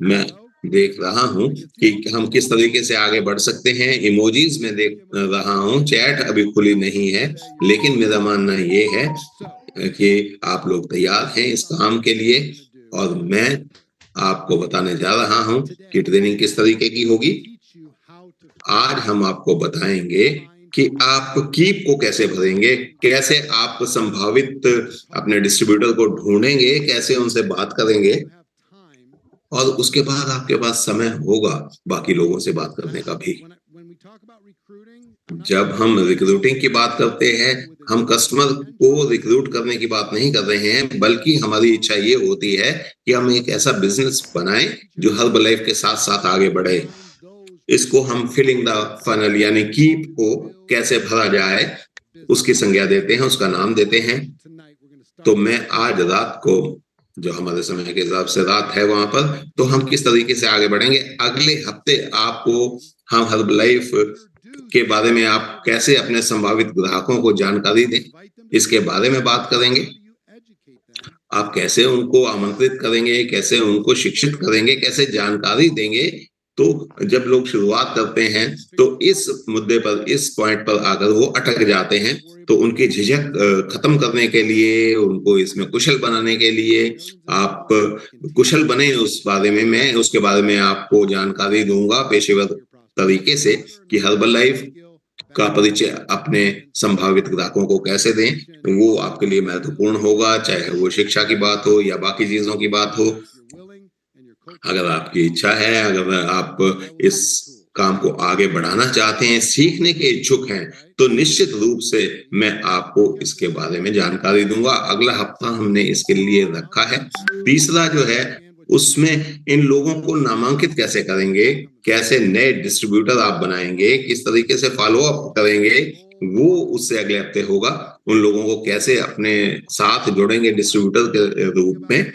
मैं देख रहा हूं कि हम किस तरीके से आगे बढ़ सकते हैं। इमोजीज में देख रहा हूं, चैट अभी खुली नहीं है, लेकिन मेरा मानना ये है कि आप लोग तैयार हैं इस काम के लिए, और मैं आपको बताने जा रहा हूं कि ट्रेनिंग किस तरीके की होगी। आज हम आपको बताएंगे कि आप कीप को कैसे भरेंगे, कैसे आप संभावित अपने डिस्ट्रीब्यूटर को ढूंढेंगे, कैसे उनसे बात करेंगे, और उसके बाद आपके पास समय होगा बाकी लोगों से बात करने का भी। जब हम रिक्रूटिंग की बात करते हैं, हम कस्टमर को रिक्रूट करने की बात नहीं कर रहे हैं, बल्कि हमारी इच्छा ये होती है कि हम एक ऐसा बिजनेस बनाएं जो हर्बलाइफ के साथ साथ आगे बढ़े। इसको हम फिलिंग द फनल यानी कीप को कैसे भरा जाए उसकी संज्ञा देते हैं, उसका नाम देते हैं। तो मैं आज रात को, जो हमारे समय के हिसाब से रात है वहां पर, तो हम किस तरीके से आगे बढ़ेंगे। अगले हफ्ते आपको हम हर्बलाइफ के बारे में आप कैसे अपने संभावित ग्राहकों को जानकारी दें, इसके बारे में बात करेंगे। आप कैसे उनको आमंत्रित करेंगे, कैसे उनको शिक्षित करेंगे, कैसे जानकारी देंगे। तो जब लोग शुरुआत करते हैं तो इस मुद्दे पर, इस पॉइंट पर आकर वो अटक जाते हैं, तो उनकी झिझक खत्म करने के लिए, उनको इसमें कुशल बनाने के लिए आप कुशल बने उस बारे में, मैं उसके बारे में आपको जानकारी दूंगा पेशेवर तरीके से कि हर्बलाइफ का परिचय अपने संभावित ग्राहकों को कैसे दें। वो आपके लिए महत्वपूर्ण होगा, चाहे वो शिक्षा की बात हो या बाकी चीजों की बात हो। अगर आपकी इच्छा है, अगर आप इस काम को आगे बढ़ाना चाहते हैं, सीखने के इच्छुक हैं, तो निश्चित रूप से मैं आपको इसके बारे में जानकारी दूंगा। अगला हफ्ता हमने इसके लिए रखा है। तीसरा जो है, उसमें इन लोगों को नामांकित कैसे करेंगे, कैसे नए डिस्ट्रीब्यूटर आप बनाएंगे, किस तरीके से फॉलो अप करेंगे, वो उससे अगले हफ्ते होगा। उन लोगों को कैसे अपने साथ जोड़ेंगे डिस्ट्रीब्यूटर के रूप में।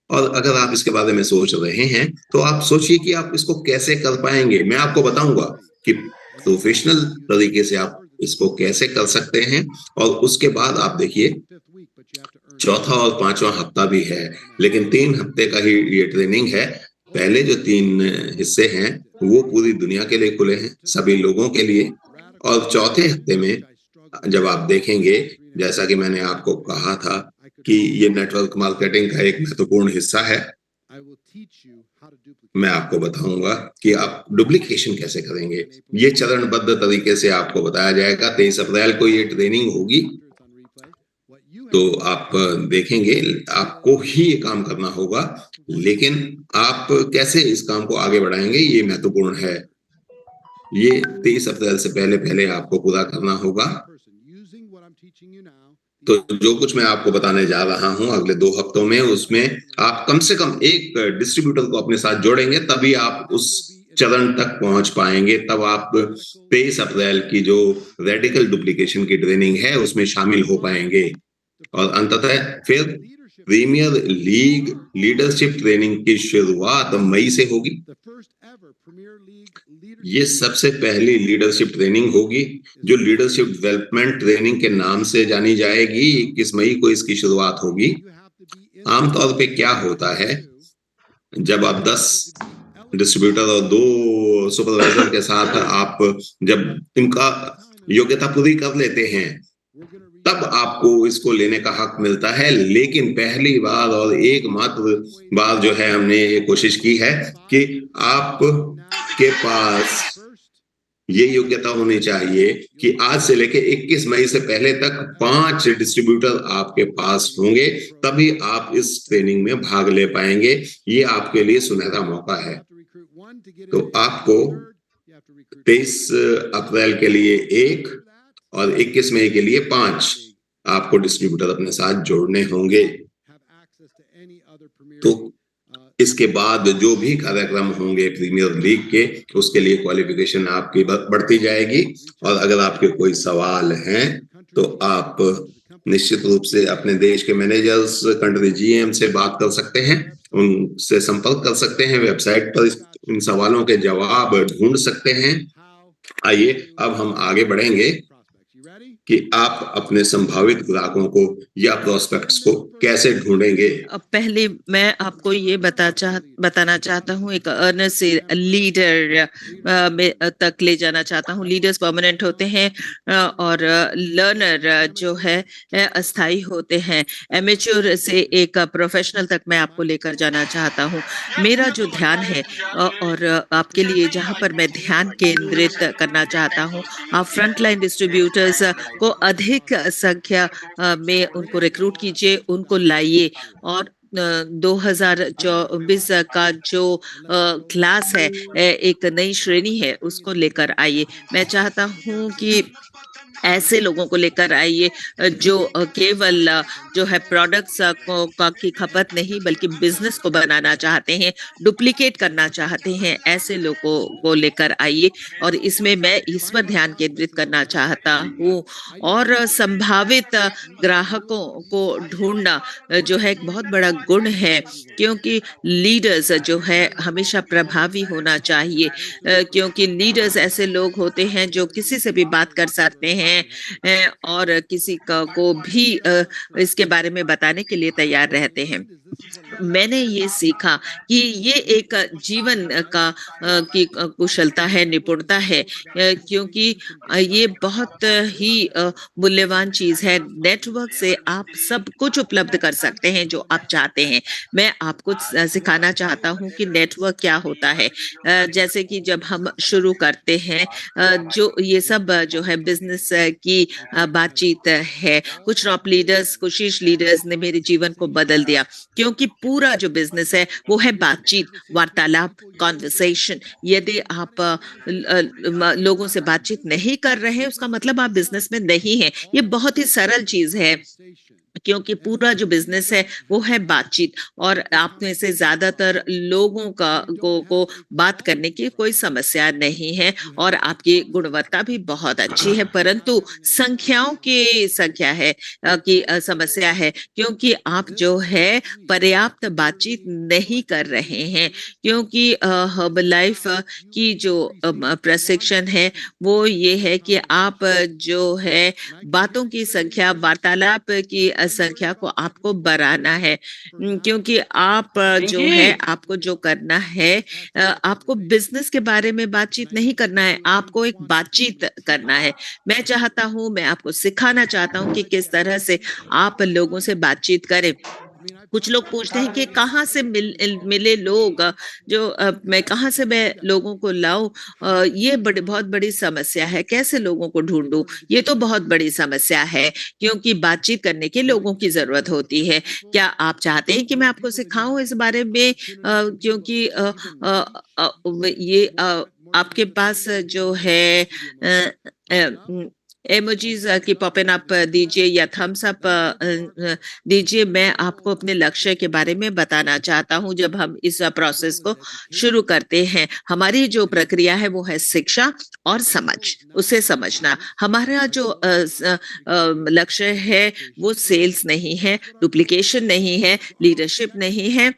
और अगर आप इसके बारे में सोच रहे हैं तो आप सोचिए कि आप इसको कैसे कर पाएंगे। मैं आपको बताऊंगा कि प्रोफेशनल तरीके से आप इसको कैसे कर सकते हैं। और उसके बाद आप देखिए, चौथा और पांचवा हफ्ता भी है, लेकिन 3 हफ्ते का ही ये ट्रेनिंग है। पहले जो 3 हिस्से हैं वो पूरी दुनिया के लिए खुले हैं, सभी लोगों के लिए। और चौथे हफ्ते में जब आप देखेंगे, जैसा कि मैंने आपको कहा था कि ये नेटवर्क मार्केटिंग का एक महत्वपूर्ण हिस्सा है, मैं आपको बताऊंगा कि आप डुप्लीकेशन कैसे करेंगे। ये चरणबद्ध तरीके से आपको बताया जाएगा। 23 अप्रैल को ये ट्रेनिंग होगी, तो आप देखेंगे, आपको ही ये काम करना होगा, लेकिन आप कैसे इस काम को आगे बढ़ाएंगे ये महत्वपूर्ण है। ये 23 अप्रैल से पहले आपको पूरा करना होगा। तो जो कुछ मैं आपको बताने जा रहा हूं अगले 2 हफ्तों में, उसमें आप कम से कम एक डिस्ट्रीब्यूटर को अपने साथ जोड़ेंगे, तभी आप उस चरण तक पहुंच पाएंगे। तब आप 23 अप्रैल की जो रेडिकल डुप्लीकेशन की ट्रेनिंग है उसमें शामिल हो पाएंगे। और अंततः फिर प्रीमियर लीग लीडरशिप ट्रेनिंग की शुरुआत मई से होगी। ये सबसे पहली लीडरशिप ट्रेनिंग होगी जो लीडरशिप डेवलपमेंट ट्रेनिंग के नाम से जानी जाएगी। 21 मई को इसकी शुरुआत होगी। आमतौर पे क्या होता है, जब आप 10 डिस्ट्रीब्यूटर और 2 सुपरवाइजर के साथ आप जब इनका योग्यता पूरी कर लेते हैं, तब आपको इसको लेने का हक मिलता है। लेकिन पहली बार और एकमात्र बार जो है, हमने ये कोशिश की है कि आप के पास ये योग्यता होनी चाहिए कि आज से लेके 21 मई से पहले तक 5 डिस्ट्रीब्यूटर आपके पास होंगे, तभी आप इस ट्रेनिंग में भाग ले पाएंगे। ये आपके लिए सुनहरा मौका है। तो आपको 23 अप्रैल के लिए 1 और 21 मई के लिए 5 आपको डिस्ट्रीब्यूटर अपने साथ जोड़ने होंगे। तो इसके बाद जो भी कार्यक्रम होंगे प्रीमियर लीग के, उसके लिए क्वालिफिकेशन आपकी बढ़ती जाएगी। और अगर आपके कोई सवाल हैं तो आप निश्चित रूप से अपने देश के मैनेजर्स, कंट्री जीएम से बात कर सकते हैं, उनसे संपर्क कर सकते हैं, वेबसाइट पर इन सवालों के जवाब ढूंढ सकते हैं। आइए अब हम आगे बढ़ेंगे कि आप अपने संभावित ग्राहकों को या प्रोस्पेक्ट्स को कैसे ढूंढेंगे। पहले मैं आपको ये बताना चाहता हूँ, एक अर्नर से लीडर में तक ले जाना चाहता हूँ। लीडर्स परमानेंट होते हैं और लर्नर जो है अस्थाई होते हैं। एमेच्योर से एक प्रोफेशनल तक मैं आपको लेकर जाना चाहता हूँ। मेरा जो ध्यान है और आपके लिए जहाँ पर मैं ध्यान केंद्रित करना चाहता हूँ, आप फ्रंटलाइन डिस्ट्रीब्यूटर्स को अधिक संख्या में उनको रिक्रूट कीजिए, उनको लाइए और 2024 का जो क्लास है, एक नई श्रेणी है, उसको लेकर आइए। मैं चाहता हूँ कि ऐसे लोगों को लेकर आइए जो केवल जो है प्रोडक्ट्स की खपत नहीं बल्कि बिजनेस को बनाना चाहते हैं, डुप्लीकेट करना चाहते हैं। ऐसे लोगों को लेकर आइए और इसमें मैं इस पर ध्यान केंद्रित करना चाहता हूँ। और संभावित ग्राहकों को ढूंढना जो है एक बहुत बड़ा गुण है, क्योंकि लीडर्स जो है हमेशा प्रभावी होना चाहिए, क्योंकि लीडर्स ऐसे लोग होते हैं जो किसी से भी बात कर सकते हैं और किसी को भी इसके बारे में बताने के लिए तैयार रहते हैं। मैंने ये सीखा कि ये एक जीवन का की कुशलता है, निपुणता है, क्योंकि ये बहुत ही मूल्यवान चीज है। नेटवर्क से आप सब कुछ उपलब्ध कर सकते हैं जो आप चाहते हैं। मैं आपको सिखाना चाहता हूँ कि नेटवर्क क्या होता है। जैसे कि जब हम शुरू करते हैं, जो ये सब जो है बिजनेस की बातचीत है, कुछ टॉप लीडर्स, कुछ शीर्ष लीडर्स ने मेरे जीवन को बदल दिया, क्योंकि पूरा जो बिजनेस है वो है बातचीत, वार्तालाप, कॉन्वर्सेशन। यदि आप लोगों से बातचीत नहीं कर रहे हैं, उसका मतलब आप बिजनेस में नहीं हैं। ये बहुत ही सरल चीज है, क्योंकि पूरा जो बिजनेस है वो है बातचीत और आप में से ज्यादातर लोगों को बात करने की कोई समस्या नहीं है और आपकी गुणवत्ता भी बहुत अच्छी है, परंतु संख्याओं की संख्या है की समस्या है, क्योंकि आप जो है पर्याप्त बातचीत नहीं कर रहे हैं। क्योंकि हर्ब लाइफ की जो प्रशिक्षण है वो ये है कि आप जो है बातों की संख्या, वार्तालाप की संख्या को आपको बढ़ाना है, क्योंकि आप जो है आपको जो करना है, आपको बिजनेस के बारे में बातचीत नहीं करना है, आपको एक बातचीत करना है। मैं चाहता हूं, मैं आपको सिखाना चाहता हूं कि किस तरह से आप लोगों से बातचीत करें। कुछ लोग पूछते हैं कि कहाँ से मिले लोग, जो मैं कहाँ से मैं लोगों को लाऊं। ये बहुत बड़ी समस्या है। कैसे लोगों को ढूंढूं, ये तो बहुत बड़ी समस्या है, क्योंकि बातचीत करने के लोगों की जरूरत होती है। क्या आप चाहते हैं कि मैं आपको सिखाऊं इस बारे में? क्योंकि ये आपके पास जो है एमोजीज की पॉपिंग अप दीजिए या थम्स अप दीजिए। मैं आपको अपने लक्ष्य के बारे में बताना चाहता हूं। जब हम इस प्रोसेस को शुरू करते हैं, हमारी जो प्रक्रिया है वो है शिक्षा और समझ, उसे समझना। हमारा जो लक्ष्य है वो सेल्स नहीं है, डुप्लीकेशन नहीं है, लीडरशिप नहीं है।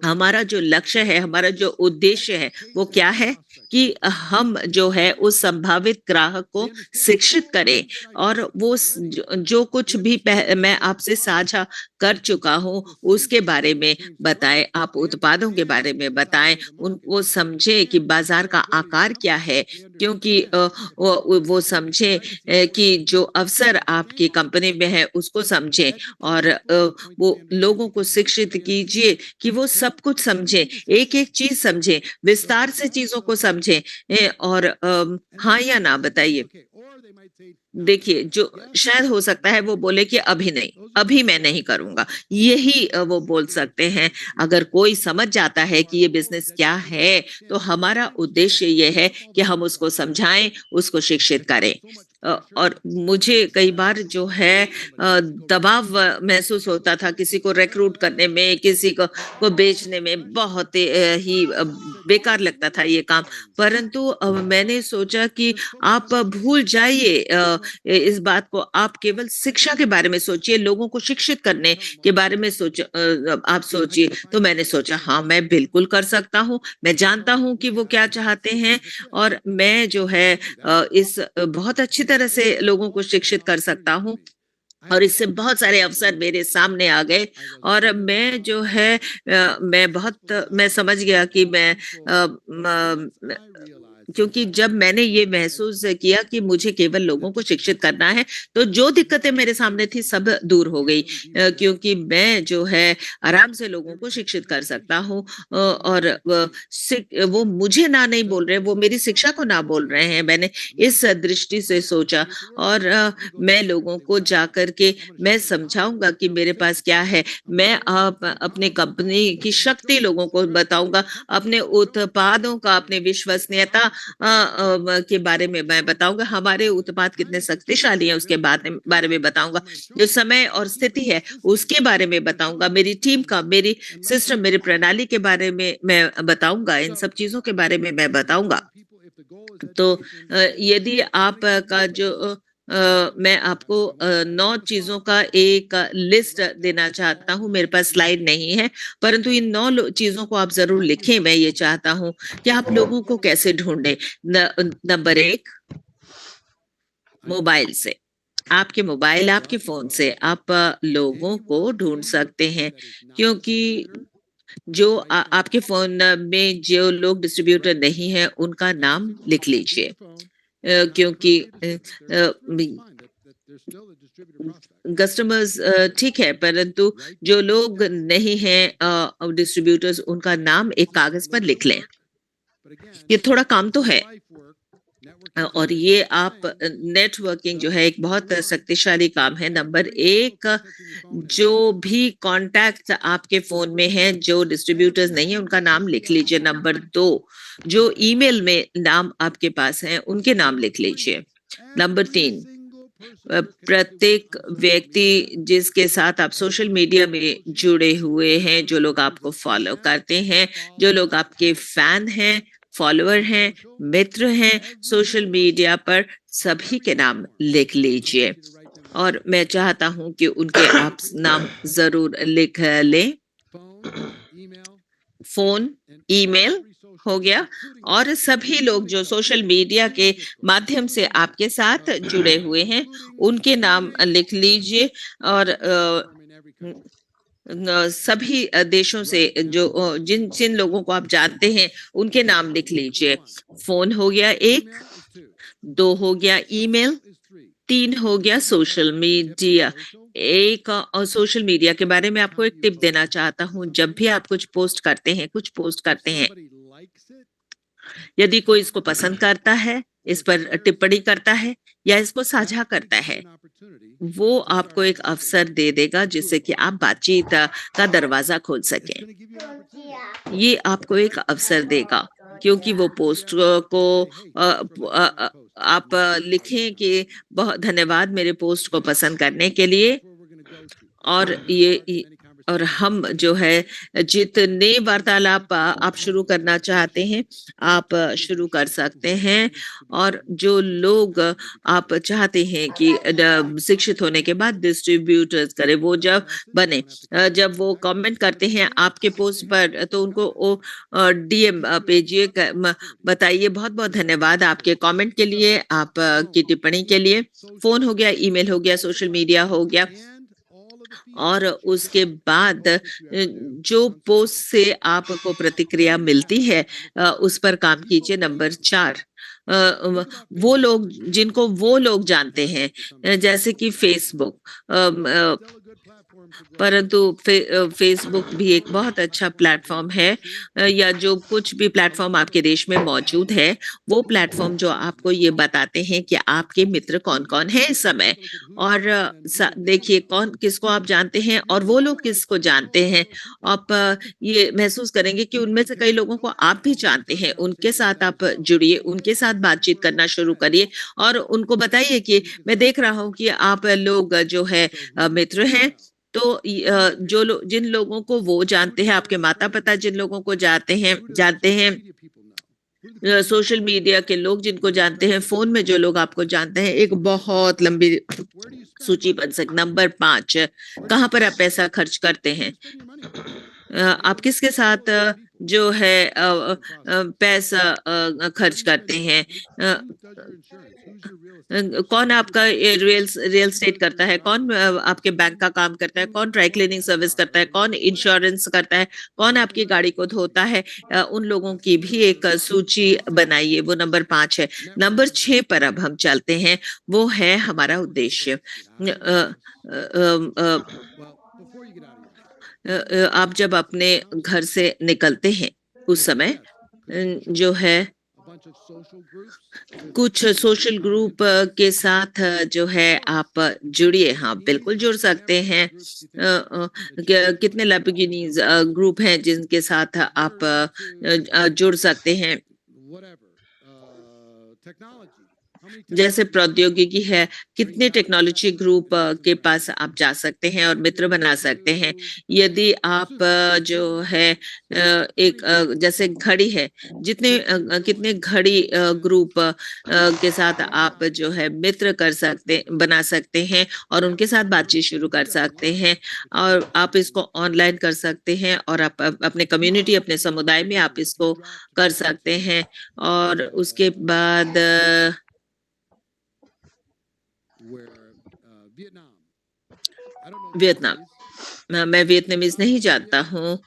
हमारा जो लक्ष्य है, हमारा जो उद्देश्य है वो क्या है कि हम जो है उस संभावित ग्राहक को शिक्षित करें और वो जो कुछ भी मैं आपसे साझा कर चुका हूँ उसके बारे में बताएं, आप उत्पादों के बारे में बताएं, वो समझे कि बाजार का आकार क्या है, क्योंकि वो समझे कि जो अवसर आपकी कंपनी में है उसको समझें और वो लोगों को शिक्षित कीजिए कि वो सब कुछ समझे, एक एक चीज समझे, विस्तार से चीजों को समझे और हाँ या ना बताइए। देखिए, जो शायद हो सकता है वो बोले कि अभी नहीं, अभी मैं नहीं करूंगा, यही वो बोल सकते हैं। अगर कोई समझ जाता है कि ये बिजनेस क्या है, तो हमारा उद्देश्य ये है कि हम उसको समझाएं, उसको शिक्षित करें। और मुझे कई बार जो है दबाव महसूस होता था किसी को रिक्रूट करने में, किसी को बेचने में, बहुत ही बेकार लगता था ये काम। परंतु मैंने सोचा कि आप भूल जाइए इस बात को, आप केवल शिक्षा के बारे में सोचिए, लोगों को शिक्षित करने के बारे में आप सोचिए। तो मैंने सोचा हाँ, मैं बिल्कुल कर सकता हूँ, मैं जानता हूँ कि वो क्या चाहते हैं और मैं जो है इस बहुत अच्छी तरह से लोगों को शिक्षित कर सकता हूँ। और इससे बहुत सारे अवसर मेरे सामने आ गए और मैं जो है मैं समझ गया कि क्योंकि जब मैंने ये महसूस किया कि मुझे केवल लोगों को शिक्षित करना है, तो जो दिक्कतें मेरे सामने थी सब दूर हो गई, क्योंकि मैं जो है आराम से लोगों को शिक्षित कर सकता हूँ और वो मुझे ना नहीं बोल रहे, वो मेरी शिक्षा को ना बोल रहे हैं। मैंने इस दृष्टि से सोचा और मैं लोगों को जाकर के मैं समझाऊंगा कि मेरे पास क्या है। मैं अपने कंपनी की शक्ति लोगों को बताऊंगा, अपने उत्पादों का, अपने विश्वसनीयता के बारे में मैं बताऊंगा, हमारे उत्पाद कितने शक्तिशाली हैं उसके बारे में बताऊंगा, जो समय और स्थिति है उसके बारे में बताऊंगा, मेरी टीम का, मेरी सिस्टम, मेरी प्रणाली के बारे में मैं बताऊंगा, इन सब चीजों के बारे में मैं बताऊंगा। तो यदि आप का जो मैं आपको 9 चीजों का एक लिस्ट देना चाहता हूँ, मेरे पास स्लाइड नहीं है, परंतु इन 9 चीजों को आप जरूर लिखें। मैं ये चाहता हूँ कि आप लोगों को कैसे ढूंढें। नंबर 1, मोबाइल से, आपके मोबाइल, आपके फोन से आप लोगों को ढूंढ सकते हैं, क्योंकि जो आपके फोन में जो लोग डिस्ट्रीब्यूटर नहीं है उनका नाम लिख लीजिए, क्योंकि कस्टमर्स ठीक है, परंतु जो लोग नहीं हैं डिस्ट्रीब्यूटर्स, उनका नाम एक कागज पर लिख लें। ये थोड़ा काम तो है और ये आप नेटवर्किंग जो है एक बहुत शक्तिशाली काम है। नंबर 1, जो भी कॉन्टैक्ट आपके फोन में हैं जो डिस्ट्रीब्यूटर्स नहीं है उनका नाम लिख लीजिए। नंबर 2, जो ईमेल में नाम आपके पास हैं उनके नाम लिख लीजिए। नंबर 3, प्रत्येक व्यक्ति जिसके साथ आप सोशल मीडिया में जुड़े हुए हैं, जो लोग आपको फॉलो करते हैं, जो लोग आपके फैन हैं, फॉलोअर हैं, मित्र हैं सोशल मीडिया पर, सभी के नाम लिख लीजिए और मैं चाहता हूं कि उनके आप नाम जरूर लिख लें। फोन, ईमेल हो गया और सभी लोग जो सोशल मीडिया के माध्यम से आपके साथ जुड़े हुए हैं उनके नाम लिख लीजिए और सभी देशों से जो जिन जिन लोगों को आप जानते हैं उनके नाम लिख लीजिए। फोन हो गया 1, 2 हो गया ईमेल, 3 हो गया सोशल मीडिया। एक और सोशल मीडिया के बारे में आपको एक टिप देना चाहता हूँ, जब भी आप कुछ पोस्ट करते हैं, यदि कोई इसको पसंद करता है, इस पर टिप्पणी करता है या इसको साझा करता है, वो आपको एक अवसर दे देगा जिससे कि आप बातचीत का दरवाजा खोल सकें। ये आपको एक अवसर देगा, क्योंकि वो पोस्ट को आप लिखें कि बहुत धन्यवाद मेरे पोस्ट को पसंद करने के लिए, और हम जो है जितने वार्तालाप आप शुरू करना चाहते हैं आप शुरू कर सकते हैं। और जो लोग आप चाहते हैं कि शिक्षित होने के बाद डिस्ट्रीब्यूटर्स करें, वो जब बने, जब वो कमेंट करते हैं आपके पोस्ट पर, तो उनको डीएम भेजिए, बताइए बहुत बहुत धन्यवाद आपके कमेंट के लिए, आप की टिप्पणी के लिए। फोन हो गया, ईमेल हो गया, सोशल मीडिया हो गया, और उसके बाद जो पोस्ट से आपको प्रतिक्रिया मिलती है उस पर काम कीजिए। नंबर 4, वो लोग जिनको वो लोग जानते हैं, जैसे कि फेसबुक, परंतु फेसबुक भी एक बहुत अच्छा प्लेटफॉर्म है, या जो कुछ भी प्लेटफॉर्म आपके देश में मौजूद है, वो प्लेटफॉर्म जो आपको ये बताते हैं कि आपके मित्र कौन कौन है इस समय, और देखिए कौन किसको आप जानते हैं और वो लोग किसको जानते हैं। आप ये महसूस करेंगे कि उनमें से कई लोगों को आप भी जानते हैं, उनके साथ आप जुड़िए, उनके साथ बातचीत करना शुरू करिए और उनको बताइए कि मैं देख रहा हूँ कि आप लोग जो है मित्र हैं, तो जो लोग जिन लोगों को वो जानते हैं, आपके माता पिता जिन लोगों को जानते हैं सोशल मीडिया के लोग जिनको जानते हैं, फोन में जो लोग आपको जानते हैं, एक बहुत लंबी सूची बन सकती। नंबर 5, कहाँ पर आप पैसा खर्च करते हैं? आप किसके साथ जो है पैसा खर्च करते हैं? कौन आपका रियल स्टेट करता है? कौन आपके बैंक का काम करता है? कौन ड्राई क्लीनिंग सर्विस करता है? कौन इंश्योरेंस करता है? कौन आपकी गाड़ी को धोता है? उन लोगों की भी एक सूची बनाइए। वो नंबर 5 है। नंबर 6 पर अब हम चलते हैं, वो है हमारा उद्देश्य। आप जब अपने घर से निकलते हैं उस समय जो है कुछ सोशल ग्रुप के साथ जो है आप जुड़िए। हाँ, बिल्कुल जुड़ सकते हैं। कितने लैम्बोर्गिनीज ग्रुप हैं जिनके साथ आप जुड़ सकते हैं। जैसे प्रौद्योगिकी है, कितने टेक्नोलॉजी ग्रुप के पास आप जा सकते हैं और मित्र बना सकते हैं। यदि आप जो है एक जैसे घड़ी है, कितने घड़ी ग्रुप के साथ आप जो है मित्र बना सकते हैं और उनके साथ बातचीत शुरू कर सकते हैं। और आप इसको ऑनलाइन कर सकते हैं और आप अपने कम्युनिटी, अपने समुदाय में आप इसको कर सकते हैं। और उसके बाद वियतनाम, मैं वियतनामीज नहीं जानता हूँ।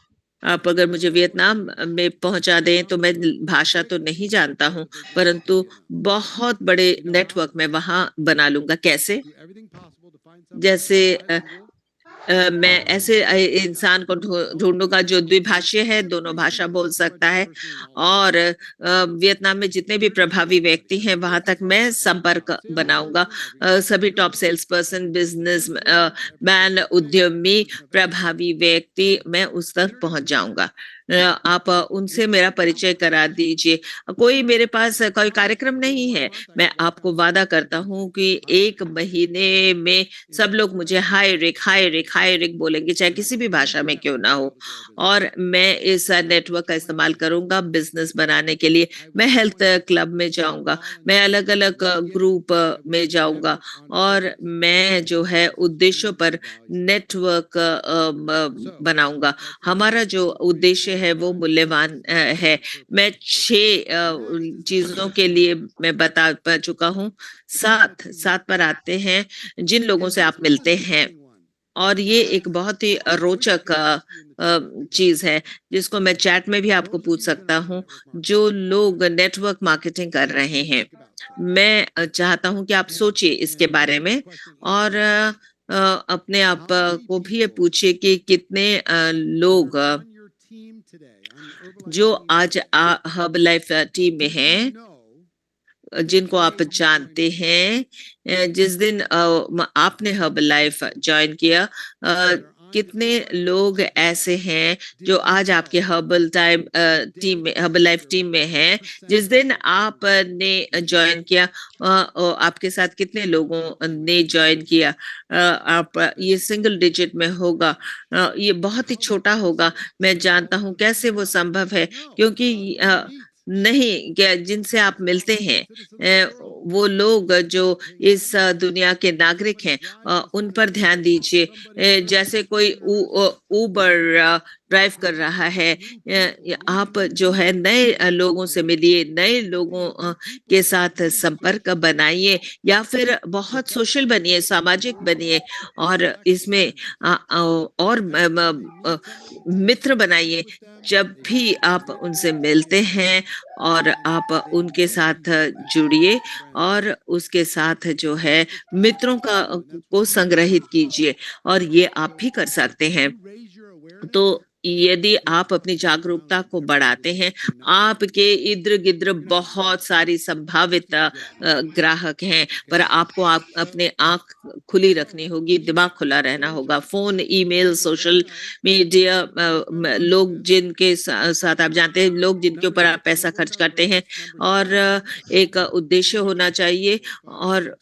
आप अगर मुझे वियतनाम में पहुंचा दें तो मैं भाषा तो नहीं जानता हूँ, परंतु बहुत बड़े नेटवर्क में वहां बना लूंगा। कैसे? जैसे मैं ऐसे इंसान को ढूंढूंगा जो द्विभाषीय है, दोनों भाषा बोल सकता है। और वियतनाम में जितने भी प्रभावी व्यक्ति हैं वहां तक मैं संपर्क बनाऊंगा। सभी top sales person, business man, उद्यमी, प्रभावी व्यक्ति, मैं उस तक पहुंच जाऊंगा। आप उनसे मेरा परिचय करा दीजिए। कोई मेरे पास कोई कार्यक्रम नहीं है। मैं आपको वादा करता हूँ कि 1 महीने में सब लोग मुझे हाय रिक, हाय रिक, हाय रिक बोलेंगे, चाहे किसी भी भाषा में क्यों ना हो। और मैं इस नेटवर्क का इस्तेमाल करूंगा बिजनेस बनाने के लिए। मैं हेल्थ क्लब में जाऊंगा, मैं अलग अलग ग्रुप में जाऊंगा और मैं जो है उद्देश्यों पर नेटवर्क बनाऊंगा। हमारा जो उद्देश्य है वो मूल्यवान है। मैं 6 चीजों के लिए मैं बता चुका हूँ। 7 पर आते हैं, जिन लोगों से आप मिलते हैं। और ये एक बहुत ही रोचक चीज है जिसको मैं चैट में भी आपको पूछ सकता हूँ। जो लोग नेटवर्क मार्केटिंग कर रहे हैं, मैं चाहता हूँ कि आप सोचिए इसके बारे में और अपने आप को भी ये पूछिए कि कितने लोग जो आज हब लाइफ टीम में हैं, जिनको आप जानते हैं। जिस दिन आपने हब लाइफ ज्वाइन किया, कितने लोग ऐसे हैं जो आज आपके हब लाइफ टीम में हैं? जिस दिन आपने ज्वाइन किया, आपके साथ कितने लोगों ने ज्वाइन किया? आप ये सिंगल डिजिट में होगा, ये बहुत ही छोटा होगा। मैं जानता हूँ कैसे वो संभव है, क्योंकि नहीं, क्या जिनसे आप मिलते हैं वो लोग जो इस दुनिया के नागरिक हैं, उन पर ध्यान दीजिए। जैसे कोई उबर ड्राइव कर रहा है, आप जो है नए लोगों से मिलिए, नए लोगों के साथ संपर्क बनाइए या फिर बहुत सोशल बनिए, सामाजिक बनिए और इसमें और मित्र बनाइए। जब भी आप उनसे मिलते हैं और आप उनके साथ जुड़िए और उसके साथ जो है मित्रों को संग्रहित कीजिए और ये आप भी कर सकते हैं। तो यदि आप अपनी जागरूकता को बढ़ाते हैं, आपके इर्द-गिर्द बहुत सारी संभावित ग्राहक हैं, पर आपको अपने आँख खुली रखनी होगी, दिमाग खुला रहना होगा। फ़ोन, ईमेल, सोशल मीडिया लोग जिनके साथ आप जानते हैं, लोग जिनके ऊपर आप पैसा खर्च करते हैं और एक उद्देश्य होना चाहिए और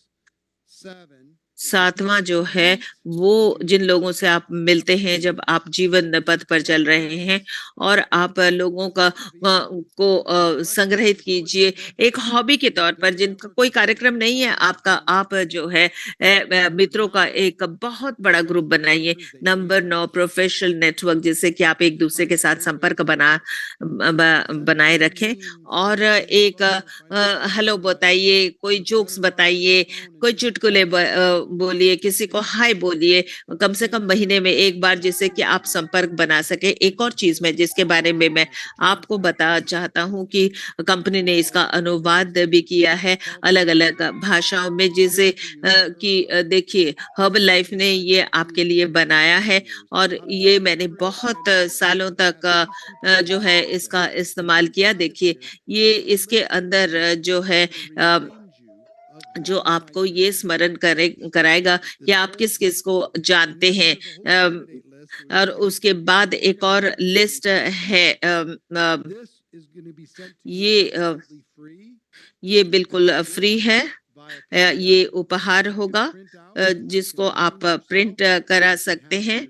7वां जो है, वो जिन लोगों से आप मिलते हैं जब आप जीवन पथ पर चल रहे हैं और आप लोगों को संग्रहित कीजिए एक हॉबी के तौर पर जिनका कोई कार्यक्रम नहीं है आपका, आप जो है मित्रों का एक बहुत बड़ा ग्रुप बनाइए। नंबर 9 प्रोफेशनल नेटवर्क, जिससे कि आप एक दूसरे के साथ संपर्क बनाए रखें और एक हेलो बताइए, कोई जोक्स बताइए, कोई चुटकुले बोलिए, किसी को हाय बोलिए, कम से कम महीने में एक बार, जिससे कि आप संपर्क बना सके। एक और चीज में जिसके बारे में मैं आपको बता चाहता हूं कि कंपनी ने इसका अनुवाद भी किया है अलग-अलग भाषाओं में, जिसे कि देखिए हर्बल लाइफ ने ये आपके लिए बनाया है और ये मैंने बहुत सालों तक जो है इसका इस्तेमाल किया। देखिए ये इसके अंदर जो है जो आपको ये स्मरण कराएगा कि आप किस-किस को जानते हैं। और उसके बाद एक और लिस्ट है ये ये बिल्कुल फ्री है। ये उपहार होगा जिसको आप प्रिंट करा सकते हैं।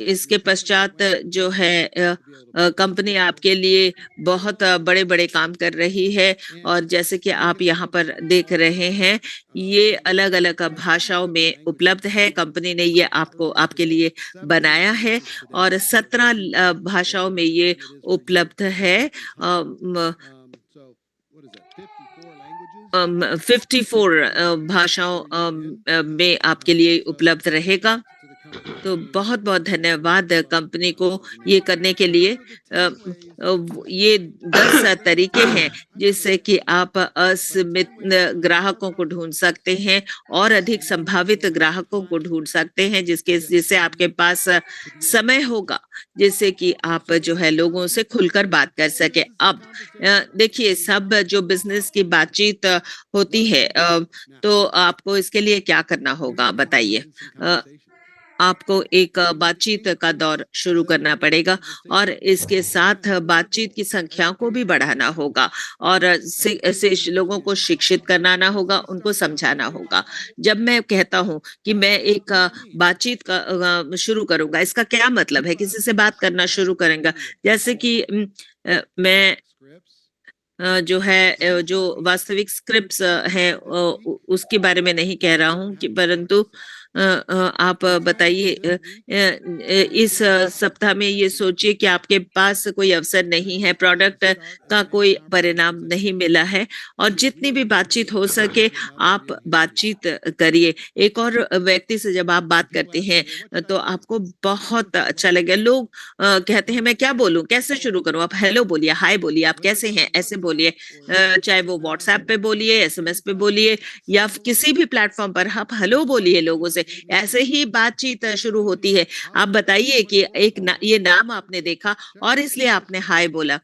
इसके पश्चात जो है कंपनी आपके लिए बहुत बड़े-बड़े काम कर रही है और जैसे कि आप यहाँ पर देख रहे हैं, ये अलग-अलग भाषाओं में उपलब्ध है। कंपनी ने ये आपको आपके लिए बनाया है और 17 भाषाओं में ये उपलब्ध है। 54 भाषाओं में आपके लिए उपलब्ध रहेगा। तो बहुत-बहुत धन्यवाद कंपनी को ये करने के लिए। ये 10 तरीके हैं जिससे कि आप असीमित ग्राहकों को ढूँढ सकते हैं और अधिक संभावित ग्राहकों को ढूँढ सकते हैं, जिससे आपके पास समय होगा, जिससे कि आप जो है लोगों से खुलकर बात कर सकें। अब देखिए सब जो बिज़नेस की बातचीत होती है तो आपको इसके लिए क्या करना होगा बताइए? आपको एक बातचीत का दौर शुरू करना पड़ेगा और इसके साथ बातचीत की संख्या को भी बढ़ाना होगा और लोगों को शिक्षित कराना होगा, उनको समझाना होगा। जब मैं कहता हूँ कि मैं एक बातचीत का शुरू करूँगा, इसका क्या मतलब है? किसी से बात करना शुरू करेंगा, जैसे कि मैं जो है जो वास्तविक स्क्रिप्ट्स हैं उसके बारे में नहीं कह रहा हूँ कि परंतु आप बताइए इस सप्ताह में ये सोचिए कि आपके पास कोई अवसर नहीं है, प्रोडक्ट का कोई परिणाम नहीं मिला है और जितनी भी बातचीत हो सके आप बातचीत करिए। एक और व्यक्ति से जब आप बात करते हैं तो आपको बहुत अच्छा लगेगा। लोग कहते हैं मैं क्या बोलूँ, कैसे शुरू करूँ? आप हेलो बोलिए, हाय बोलिए, आप कैसे हैं? ऐसे बोलिए। चाहे वो व्हाट्सएप पे बोलिए, एसएमएस पे बोलिए या किसी भी प्लेटफॉर्म पर आप हेलो बोलिए लोगों से। ऐसे ही बातचीत शुरू होती है। आप बताइए कि ये नाम आपने देखा और इसलिए आपने हाय बोला।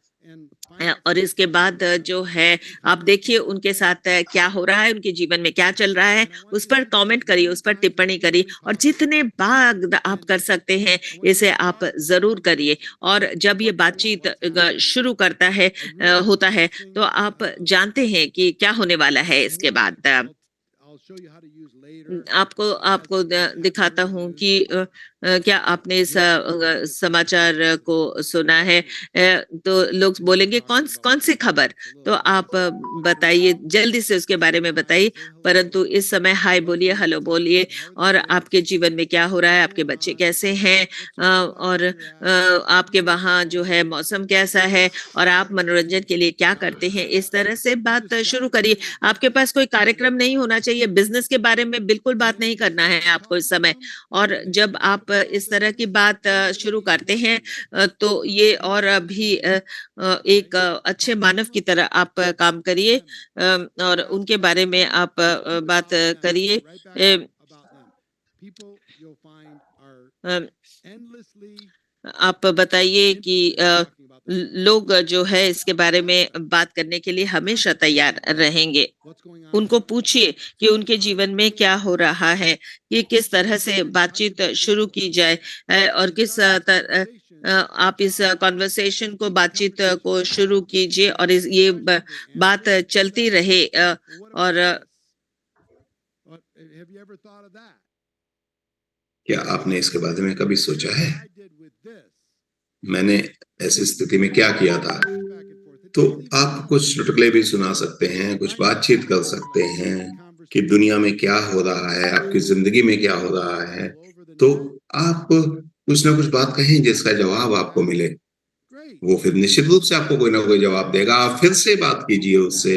और इसके बाद जो है आप देखिए उनके साथ क्या हो रहा है, उनके जीवन में क्या चल रहा है, उस पर कमेंट करिए, उस पर टिप्पणी करिए और जितने बार आप कर सकते हैं इसे आप ज़रूर करिए। और जब ये बातचीत शुरू होता है तो आप जानते हैं कि क्या होने वाला है इसके बाद। आपको आपको दिखाता हूँ कि क्या आपने इस समाचार को सुना है? तो लोग बोलेंगे कौन सी खबर? तो आप बताइए, जल्दी से उसके बारे में बताइए, परंतु इस समय हाय बोलिए, हेलो बोलिए और आपके जीवन में क्या हो रहा है, आपके बच्चे कैसे हैं और आपके वहाँ जो है मौसम कैसा है और आप मनोरंजन के लिए क्या करते हैं? इस तरह से बात शुरू करिए। आपके पास कोई कार्यक्रम नहीं होना चाहिए, बिज़नेस के बारे में बिल्कुल बात नहीं करना है आपको इस समय। और जब आप इस तरह की बात शुरू करते हैं तो ये और भी एक अच्छे मानव की तरह आप काम करिए और उनके बारे में आप बात करिए। आप बताइए कि लोग जो है इसके बारे में बात करने के लिए हमेशा तैयार रहेंगे। उनको पूछिए कि उनके जीवन में क्या हो रहा है, कि किस तरह से बातचीत शुरू की जाए, और किस आप इस कॉन्वर्सेशन को, बातचीत को शुरू कीजिए और ये बात चलती रहे। और क्या आपने इसके बारे में कभी सोचा है मैंने ऐसी स्थिति में क्या किया था? तो आप कुछ चुटकुले भी सुना सकते हैं, कुछ बातचीत कर सकते हैं कि दुनिया में क्या हो रहा है, आपकी जिंदगी में क्या हो रहा है। तो आप कुछ ना कुछ बात कहें जिसका जवाब आपको मिले। वो फिर निश्चित रूप से आपको कोई ना कोई जवाब देगा। आप फिर से बात कीजिए उससे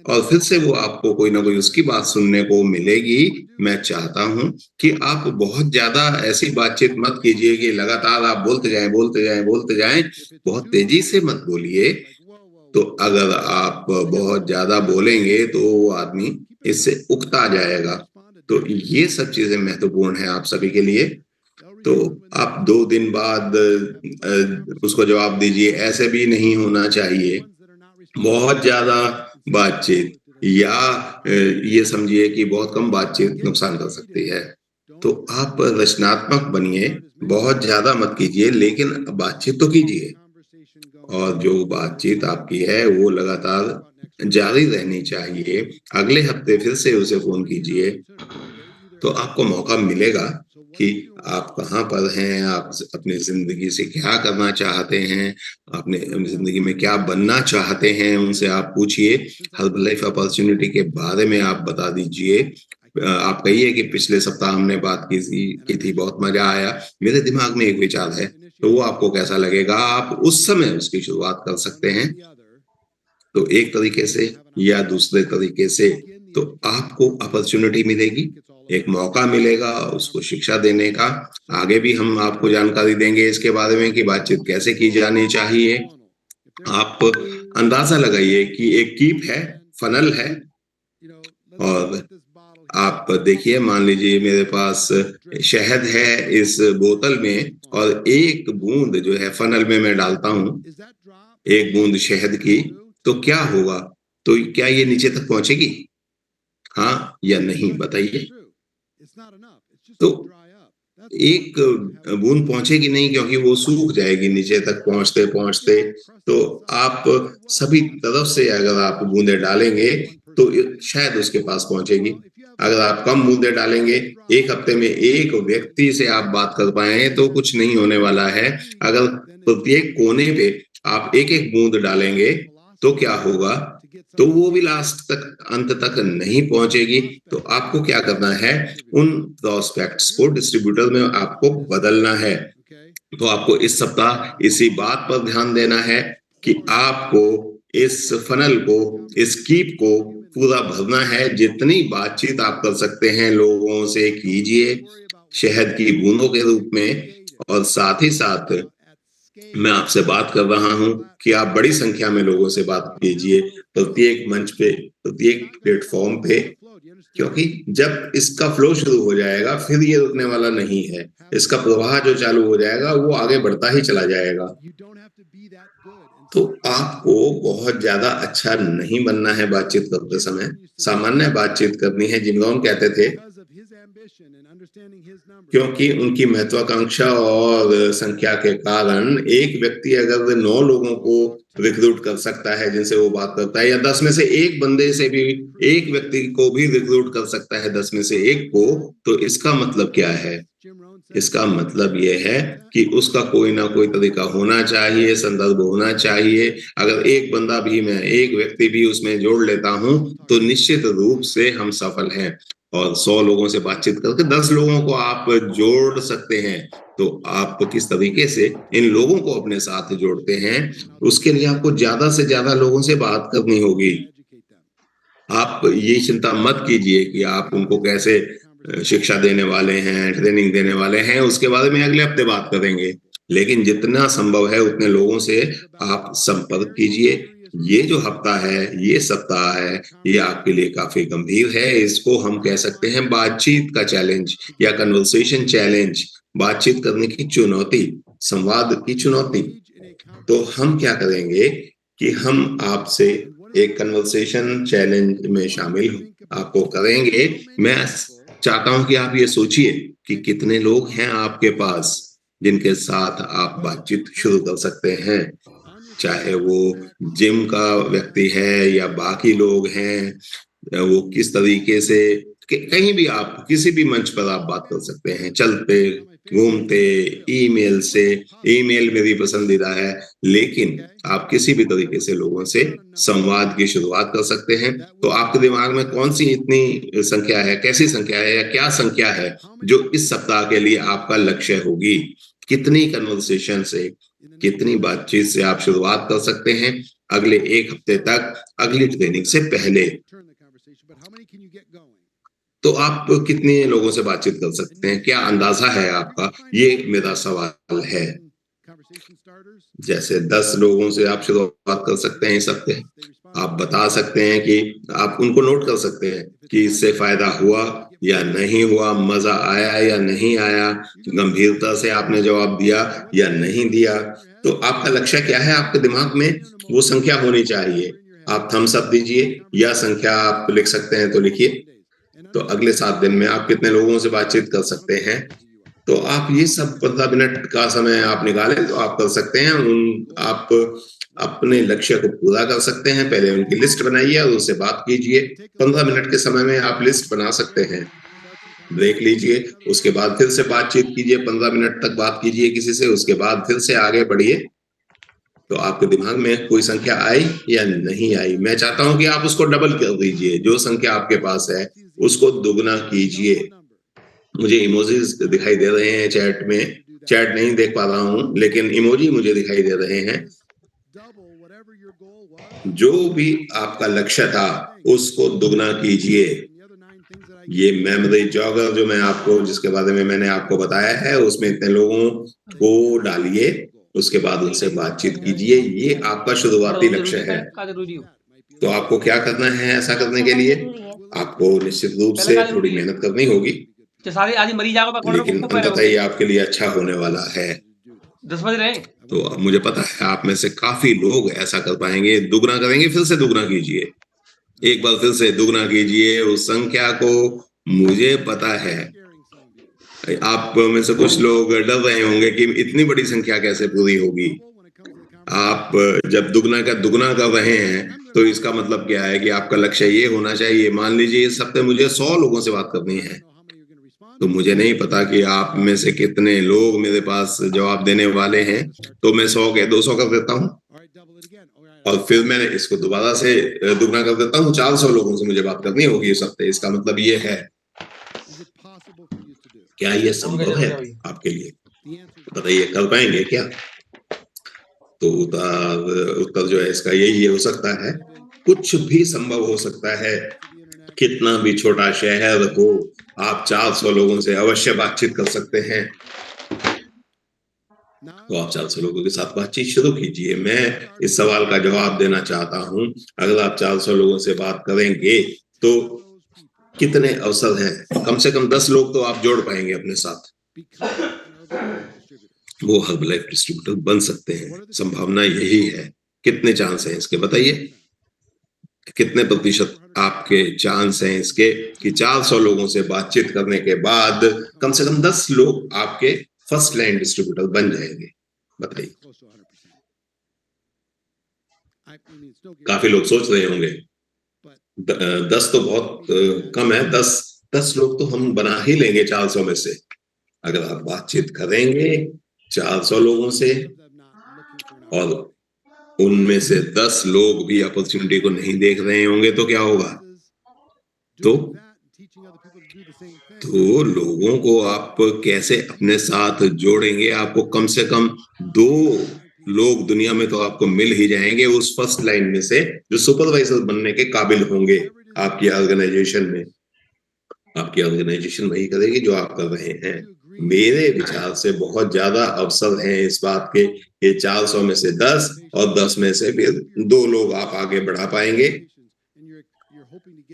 और फिर से वो आपको कोई ना कोई उसकी बात सुनने को मिलेगी। मैं चाहता हूँ कि आप बहुत ज़्यादा ऐसी बातचीत मत कीजिए कि लगातार आप बोलते जाएँ, बोलते जाएँ, बोलते जाएँ। बहुत तेज़ी से मत बोलिए। तो अगर आप बहुत ज़्यादा बोलेंगे तो वो आदमी इससे उकता जाएगा। तो ये सब चीज़ें महत्वपूर्ण हैं आप सभी के लिए। तो आप 2 दिन बाद उसको जवाब दीजिए, ऐसे भी नहीं होना चाहिए। बहुत ज़्यादा बातचीत या ये समझिए कि बहुत कम बातचीत नुकसान कर सकती है। तो आप रचनात्मक बनिए, बहुत ज़्यादा मत कीजिए, लेकिन बातचीत तो कीजिए। और जो बातचीत आपकी है वो लगातार जारी रहनी चाहिए। अगले हफ्ते फिर से उसे फ़ोन कीजिए, तो आपको मौका मिलेगा कि आप कहाँ पर हैं, आप अपनी ज़िंदगी से क्या करना चाहते हैं, अपने ज़िंदगी में क्या बनना चाहते हैं, उनसे आप पूछिए। हर्बल लाइफ अपॉर्च्युनिटी के बारे में आप बता दीजिए। आप कहिए कि पिछले सप्ताह हमने बात की थी, बहुत मज़ा आया। मेरे दिमाग में एक विचार है, तो वो आपको कैसा लगेगा? आप उस समय उसकी शुरुआत कर सकते हैं। तो एक तरीके से या दूसरे तरीके से तो आपको अपॉर्च्युनिटी मिलेगी, एक मौका मिलेगा उसको शिक्षा देने का। आगे भी हम आपको जानकारी देंगे इसके बारे में कि बातचीत कैसे की जानी चाहिए। आप अंदाज़ा लगाइए कि एक कीप है, फ़नल है और आप देखिए, मान लीजिए मेरे पास शहद है इस बोतल में और एक बूंद जो है फ़नल में मैं डालता हूँ, एक बूंद शहद की, तो क्या होगा? तो क्या ये नीचे तक पहुँचेगी? हाँ या नहीं बताइए? तो एक बूंद पहुँचेगी नहीं, क्योंकि वो सूख जाएगी नीचे तक पहुँचते-पहुँचते। तो आप सभी तरफ से अगर आप बूंदें डालेंगे तो शायद उसके पास पहुँचेगी। अगर आप कम बूंदें डालेंगे, 1 हफ्ते में एक व्यक्ति से आप बात कर पाएँ तो कुछ नहीं होने वाला है। अगर प्रत्येक कोने पे आप एक-एक बूंद डालेंगे तो क्या होगा? तो वो भी लास्ट तक, अंत तक नहीं पहुँचेगी। तो आपको क्या करना है, उन प्रॉस्पेक्ट्स को डिस्ट्रीब्यूटर में आपको बदलना है। तो आपको इस सप्ताह इसी बात पर ध्यान देना है कि आपको इस फ़नल को, इस कीप को पूरा भरना है। जितनी बातचीत आप कर सकते हैं लोगों से कीजिए, शहद की बूंदों के रूप में। और साथ ही साथ मैं आपसे बात कर रहा हूँ कि आप बड़ी संख्या में लोगों से बात कीजिए, प्रत्येक मंच पे, प्रत्येक प्लेटफ़ॉर्म पे, क्योंकि जब इसका फ्लो शुरू हो जाएगा, फिर ये रुकने वाला नहीं है। इसका प्रवाह जो चालू हो जाएगा, वो आगे बढ़ता ही चला जाएगा। तो आपको बहुत ज़्यादा अच्छा नहीं बनना है बातचीत करते समय, सामान्य बातचीत करनी है। जिम रोहन कहते थे, क्योंकि उनकी महत्वाकांक्षा और संख्या के कारण एक व्यक्ति अगर 9 लोगों को रिक्रूट कर सकता है जिनसे वो बात करता है, या 10 में से एक बंदे से भी, एक व्यक्ति को भी रिक्रूट कर सकता है 10 में से एक को, तो इसका मतलब क्या है? इसका मतलब ये है कि उसका कोई ना कोई तरीका होना चाहिए, संदर्भ होना चाहिए। अगर एक बंदा भी, मैं एक व्यक्ति भी उसमें जोड़ लेता हूँ, तो निश्चित रूप से हम सफल हैं। और 100 लोगों से बातचीत करके 10 लोगों को आप जोड़ सकते हैं। तो आप किस तरीके से इन लोगों को अपने साथ जोड़ते हैं, उसके लिए आपको ज़्यादा से ज़्यादा लोगों से बात करनी होगी। आप ये चिंता मत कीजिए कि आप उनको कैसे शिक्षा देने वाले हैं, ट्रेनिंग देने वाले हैं, उसके बारे में अगले हफ्ते बात करेंगे। लेकिन जितना संभव है उतने लोगों से आप संपर्क कीजिए। ये जो हफ्ता है, ये सप्ताह है, ये आपके लिए काफ़ी गंभीर है। इसको हम कह सकते हैं बातचीत का चैलेंज या कन्वर्सेशन चैलेंज। बातचीत करने की चुनौती, संवाद की चुनौती। तो हम क्या करेंगे कि हम आपसे एक कन्वर्सेशन चैलेंज में शामिल आपको करेंगे। मैं चाहता हूं कि आप ये सोचिए कि कितने लोग हैं आपके पास जिनके साथ आप बातचीत शुरू कर सकते हैं, चाहे वो जिम का व्यक्ति है या बाकी लोग हैं, वो किस तरीके से कहीं भी आप किसी भी मंच पर आप बात कर सकते हैं, चलते घूमते, ईमेल से। ईमेल मेरी पसंदीदा है, लेकिन आप किसी भी तरीके से लोगों से संवाद की शुरुआत कर सकते हैं। तो आपके दिमाग में कौन सी इतनी संख्या है, कैसी संख्या है या क्या संख्या है जो इस सप्ताह के लिए आपका लक्ष्य होगी? कितनी कन्वर्सेशन से, कितनी बातचीत से आप शुरुआत कर सकते हैं अगले एक हफ्ते तक, अगली ट्रेनिंग से पहले? तो आप कितने लोगों से बातचीत कर सकते हैं, क्या अंदाजा है आपका? ये मेरा सवाल है। जैसे 10 लोगों से आप शुरुआत कर सकते हैं इस हफ्ते। आप बता सकते हैं कि आप उनको नोट कर सकते हैं कि इससे फायदा हुआ या नहीं हुआ, मजा आया या नहीं आया, गंभीरता से आपने जवाब दिया या नहीं दिया। तो आपका लक्ष्य क्या है? आपके दिमाग में वो संख्या होनी चाहिए। आप थम्स अप दीजिए या संख्या आप लिख सकते हैं तो लिखिए। तो अगले 7 दिन में आप कितने लोगों से बातचीत कर सकते हैं? तो आप ये सब 15 मिनट का समय आप निकालें तो आप कर सकते हैं। आप अपने लक्ष्य को पूरा कर सकते हैं। पहले उनकी लिस्ट बनाइए और उससे बात कीजिए। 15 मिनट के समय में आप लिस्ट बना सकते हैं, ब्रेक लीजिए, उसके बाद फिर से बातचीत कीजिए, 15 मिनट तक बात कीजिए किसी से, उसके बाद फिर से आगे बढ़िए। तो आपके दिमाग में कोई संख्या आई या नहीं आई? मैं चाहता हूं कि आप उसको डबल कर दीजिए। जो संख्या आपके पास है उसको दुगना कीजिए। मुझे इमोजीज दिखाई दे रहे हैं चैट में, चैट नहीं देख पा रहा हूं, लेकिन इमोजी मुझे दिखाई दे रहे हैं। जो भी आपका लक्ष्य था उसको दुगना कीजिए। ये मेमोरी जॉगर जो मैं आपको, जिसके बारे में मैंने आपको बताया है, उसमें इतने लोगों को डालिए, उसके बाद उनसे बातचीत कीजिए। ये आपका शुरुआती लक्ष्य है। तो आपको क्या करना है ऐसा करने के लिए? आपको निश्चित रूप से थोड़ी मेहनत करनी होगी, लेकिन अंततः ये आपके लिए अच्छा होने वाला है। 10 बज रहे हैं। तो अब मुझे पता है आप में से काफी लोग ऐसा कर पाएंगे। दुगना करेंगे, फिर से दुगना कीजिए, एक बार फिर से दुगना कीजिए उस संख्या को। मुझे पता है आप में से कुछ लोग डर रहे होंगे कि इतनी बड़ी संख्या कैसे पूरी होगी। आप जब दुगना का दुगना कर रहे हैं तो इसका मतलब क्या है कि आपका लक्ष्य ये होना चाहिए। मान लीजिए इस हफ्ते मुझे 100 लोगों से बात करनी है, तो मुझे नहीं पता कि आप में से कितने लोग मेरे पास जवाब देने वाले हैं, तो मैं 100 के 200 कर देता हूं और फिर मैं इसको दोबारा से दुगना कर देता हूं। 400 लोगों से मुझे बात करनी होगी इस हफ्ते। इसका मतलब ये है, क्या ये संभव है आपके लिए? बताइए, कर पाएंगे क्या? तो उत्तर जो है इसका यही हो सकता है, कुछ भी संभव हो सकता है। कितना भी छोटा शहर हो, आप 400 लोगों से अवश्य बातचीत कर सकते हैं। तो आप 400 लोगों के साथ बातचीत शुरू कीजिए। मैं इस सवाल का जवाब देना चाहता हूं, अगर आप 400 लोगों से बात करेंगे तो कितने अवसर हैं? कम से कम 10 लोग तो आप जोड़ पाएंगे अपने साथ, वो हर्बलाइफ डिस्ट्रीब्यूटर बन सकते हैं। संभावना यही है। कितने चांस हैं इसके बताइए? कितने प्रतिशत आपके चांस हैं इसके कि 400 लोगों से बातचीत करने के बाद कम से कम 10 लोग आपके फर्स्ट लाइन डिस्ट्रीब्यूटर बन जाएंगे? बताइए। काफी लोग सोच रहे होंगे 10 तो बहुत कम है। 10 लोग तो हम बना ही लेंगे 400 में से। अगर आप बातचीत करेंगे 400 लोगों से और उनमें से 10 लोग भी अपॉर्चुनिटी को नहीं देख रहे होंगे, तो क्या होगा? तो लोगों को आप कैसे अपने साथ जोड़ेंगे? आपको कम से कम 2 लोग दुनिया में तो आपको मिल ही जाएंगे उस फर्स्ट लाइन में से, जो सुपरवाइजर बनने के काबिल होंगे आपकी ऑर्गेनाइजेशन में। आपकी ऑर्गेनाइजेशन वही करेगी जो आप कर रहे हैं। मेरे विचार से बहुत ज्यादा अवसर हैं इस बात के कि 400 में से 10 और 10 में से फिर 2 लोग आप आगे बढ़ा पाएंगे।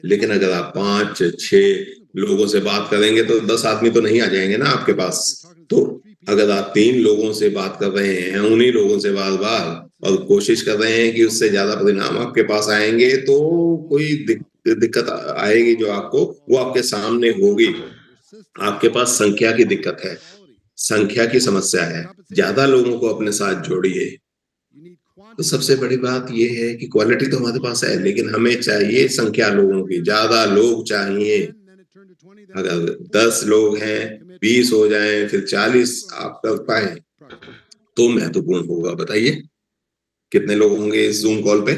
लेकिन अगर आप 5-6 लोगों से बात करेंगे तो 10 आदमी तो नहीं आ जाएंगे ना आपके पास। तो अगर आप 3 लोगों से बात कर रहे हैं, उन्हीं लोगों से बार-बार, और कोशिश कर रहे हैं कि उससे ज्यादा परिणाम आपके पास आएंगे, तो कोई दिक्कत आएगी जो आपको, वो आपके सामने होगी। आपके पास संख्या की दिक्कत है, संख्या की समस्या है। ज्यादा लोगों को अपने साथ जोड़िए। तो सबसे बड़ी बात ये है कि क्वालिटी तो हमारे पास है, लेकिन हमें चाहिए संख्या लोगों की, ज्यादा लोग चाहिए। अगर 10 लोग हैं, 20 हो जाएं, फिर 40 आप कर पाए तो महत्वपूर्ण होगा। बताइए कितने लोग होंगे इस जूम कॉल पे?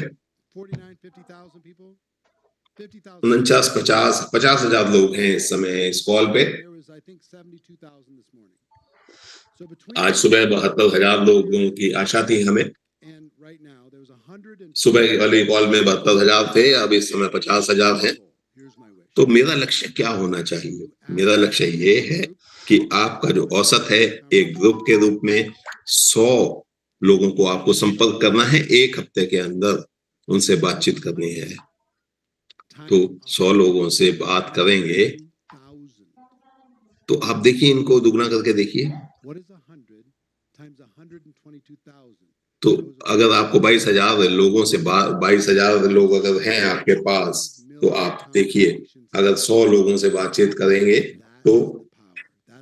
49-50 लोग हैं इस समय इस कॉल पे। आज सुबह 72,000 लोगों की आशा थी हमें। सुबह वाली कॉल में 72,000 थे, अब इस समय 50,000 हैं। तो मेरा लक्ष्य क्या होना चाहिए? मेरा लक्ष्य ये है कि आपका जो औसत है, एक ग्रुप के रूप में 100 लोगों को आपको संपर्क करना है, 1 हफ्ते के अंदर उनसे बातचीत करनी है। तो 100 लोगों से बात करेंगे तो आप देखिए, इनको दुगना करके देखिए। तो अगर आपको 22,000 लोगों से 22,000 लोग अगर हैं आपके पास, तो आप देखिए अगर 100 लोगों से बातचीत करेंगे तो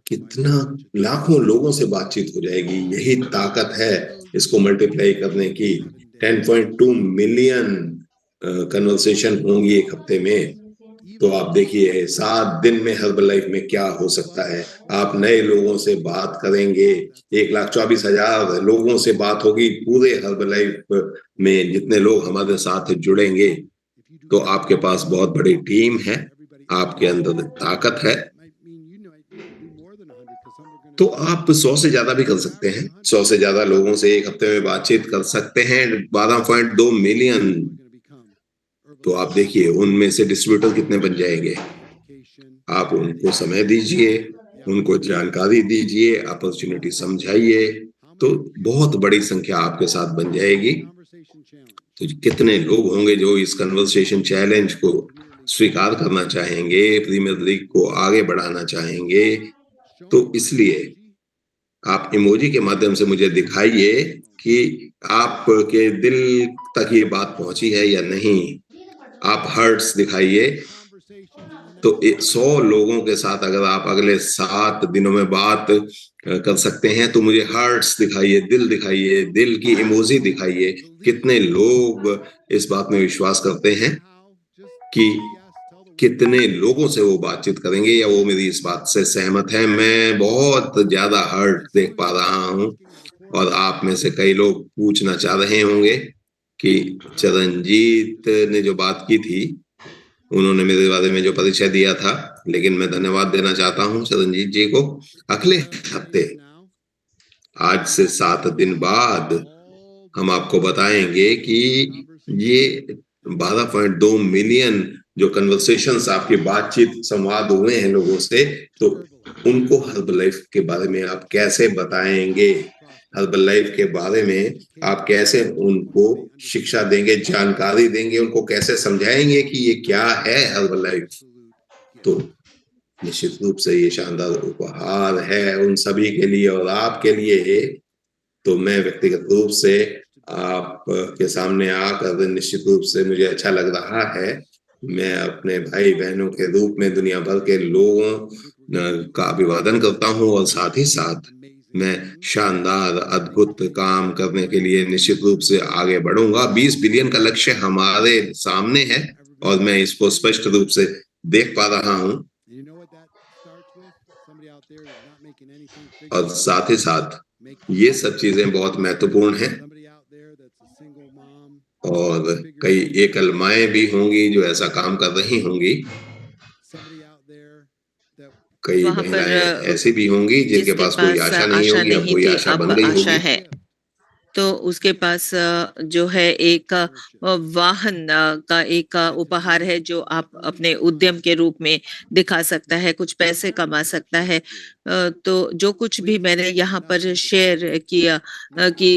कितना, लाखों लोगों से बातचीत हो जाएगी। यही ताकत है इसको मल्टीप्लाई करने की। 10.2 मिलियन कन्वर्सेशन होंगी 1 हफ्ते में। तो आप देखिए 7 दिन में हर्बल लाइफ में क्या हो सकता है। आप नए लोगों से बात करेंगे, 1,24,000 लोगों से बात होगी पूरे हर्बल लाइफ में। जितने लोग हमारे साथ जुड़ेंगे, तो आपके पास बहुत बड़ी टीम है, आपके अंदर ताकत है। तो आप 100 से ज्यादा भी कर सकते हैं। 100 से ज्यादा लोगों से 1 हफ्ते में बातचीत कर सकते हैं। 12.2 मिलियन। तो आप देखिए उनमें से डिस्ट्रीब्यूटर कितने बन जाएंगे। आप उनको समय दीजिए, उनको जानकारी दीजिए, अपॉर्चुनिटी समझाइए, तो बहुत बड़ी संख्या आपके साथ बन जाएगी। तो कितने लोग होंगे जो इस कन्वर्सेशन चैलेंज को स्वीकार करना चाहेंगे, प्रीमियर लीग को आगे बढ़ाना चाहेंगे। तो इसलिए आप इमोजी के माध्यम से मुझे दिखाइए कि आपके दिल तक ये बात पहुंची है या नहीं। आप हर्ट्स दिखाइए। तो 100 लोगों के साथ अगर आप अगले 7 दिनों में बात कर सकते हैं, तो मुझे हार्ट्स दिखाइए, दिल दिखाइए, दिल की इमोजी दिखाइए। कितने लोग इस बात में विश्वास करते हैं कि कितने लोगों से वो बातचीत करेंगे, या वो मेरी इस बात से सहमत है। मैं बहुत ज्यादा हर्ट देख पा रहा हूं, और आप में से कई लोग पूछना चाह रहे होंगे कि चरणजीत ने जो बात की थी, उन्होंने मेरे बारे में जो परिचय दिया था, लेकिन मैं धन्यवाद देना चाहता हूं चरणजीत जी को। अगले हफ्ते, आज से 7 दिन बाद, हम आपको बताएंगे कि ये 12.2 मिलियन जो कन्वर्सेशंस आपकी बातचीत संवाद हुए हैं लोगों से, तो उनको हर्बल लाइफ के बारे में आप कैसे बताएंगे। हर्बल लाइफ के बारे में आप कैसे उनको शिक्षा देंगे, जानकारी देंगे, उनको कैसे समझाएंगे कि ये क्या है हर्बल लाइफ। तो निश्चित रूप से ये शानदार उपहार है उन सभी के लिए और आपके लिए। तो मैं व्यक्तिगत रूप से आपके सामने आकर निश्चित रूप से मुझे अच्छा लग रहा है। मैं अपने भाई बहनों के रूप में दुनिया भर के लोगों का अभिवादन करता हूं, और साथ ही साथ मैं शानदार अद्भुत काम करने के लिए निश्चित रूप से आगे बढ़ूंगा। 20 बिलियन का लक्ष्य हमारे सामने है, और मैं इसको स्पष्ट रूप से देख पा रहा हूं। और साथ ही साथ ये सब चीजें बहुत महत्वपूर्ण हैं, और कई एकल माएं भी होंगी जो ऐसा काम कर रही होंगी। कई महिलाएं ऐसी भी होंगी जिनके पास कोई आशा नहीं होगी, अब कोई आशा बन गई होगी। तो उसके पास जो है एक वाहन का एक उपहार है जो आप अपने उद्यम के रूप में दिखा सकता है, कुछ पैसे कमा सकता है। तो जो कुछ भी मैंने यहाँ पर शेयर किया कि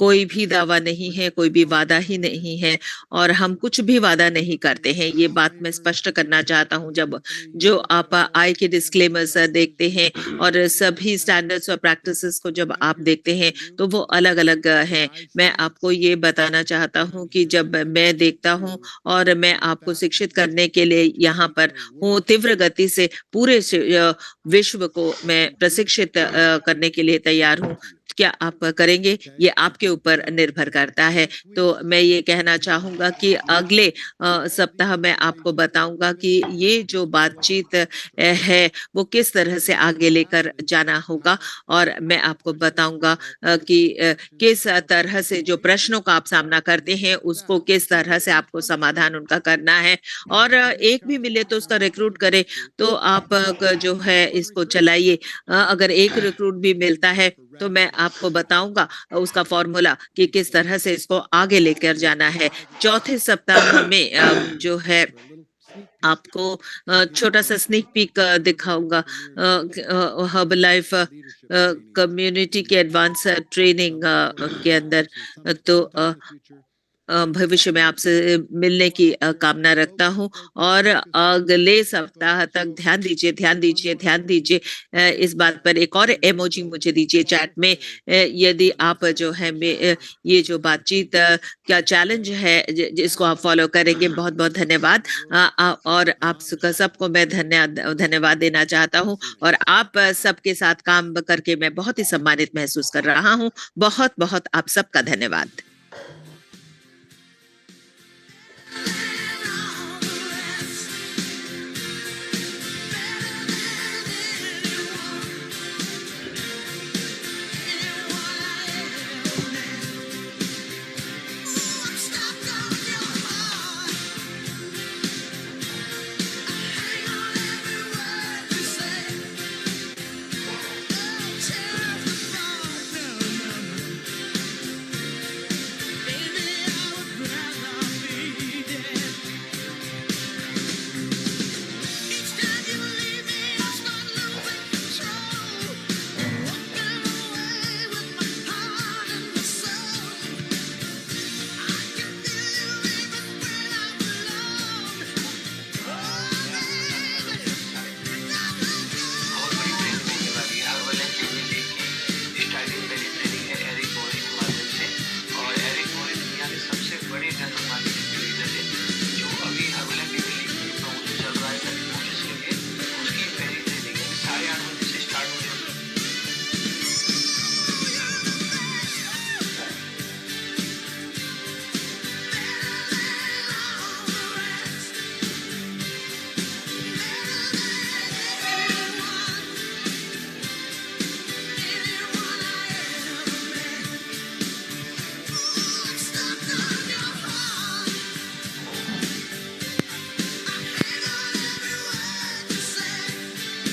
कोई भी दावा नहीं है, कोई भी वादा ही नहीं है और हम कुछ भी वादा नहीं करते हैं। ये बात मैं स्पष्ट करना चाहता हूँ। जब जो आप आय के डिस्क्लेमर्स देखते हैं और सभी स्टैंडर्ड्स और प्रैक्टिसेस को जब आप देखते हैं तो वो अलग-अलग हैं। मैं आपको ये बताना चाहता हूँ कि जब मैं देखता हूँ और मैं आपको शिक्षित करने के लिए यहाँ पर हूँ, तीव्र गति से पूरे विश्व को मैं प्रशिक्षित करने के लिए तैयार हूँ। क्या आप करेंगे? ये आपके ऊपर निर्भर करता है। तो मैं ये कहना चाहूँगा कि अगले सप्ताह मैं आपको बताऊँगा कि ये जो बातचीत है, वो किस तरह से आगे लेकर जाना होगा और मैं आपको बताऊँगा कि किस तरह से जो प्रश्नों का आप सामना करते हैं, उसको किस तरह से आपको समाधान उनका करना है और एक भी मिले तो उसका रिक्रूट करें, तो आप जो है इसको चलाइए। अगर एक रिक्रूट भी मिलता है, तो मैं आपको बताऊँगा उसका फ़ॉर्मूला कि किस तरह से इसको आगे लेकर जाना है। चौथे सप्ताह में जो है आपको छोटा-सा स्नीक पीक दिखाऊँगा हर्बल लाइफ कम्युनिटी के एडवांस ट्रेनिंग के अंदर। तो भविष्य में आपसे मिलने की कामना रखता हूँ और अगले सप्ताह तक ध्यान दीजिए, ध्यान दीजिए इस बात पर एक और इमोजी मुझे दीजिए चैट में यदि आप जो है ये जो बातचीत क्या चैलेंज है जिसको आप फॉलो करेंगे। बहुत-बहुत धन्यवाद और आप सबको मैं धन्यवाद देना चाहता हूँ और आप सबके साथ काम करके मैं बहुत ही सम्मानित महसूस कर रहा हूँ। बहुत-बहुत आप सबका धन्यवाद।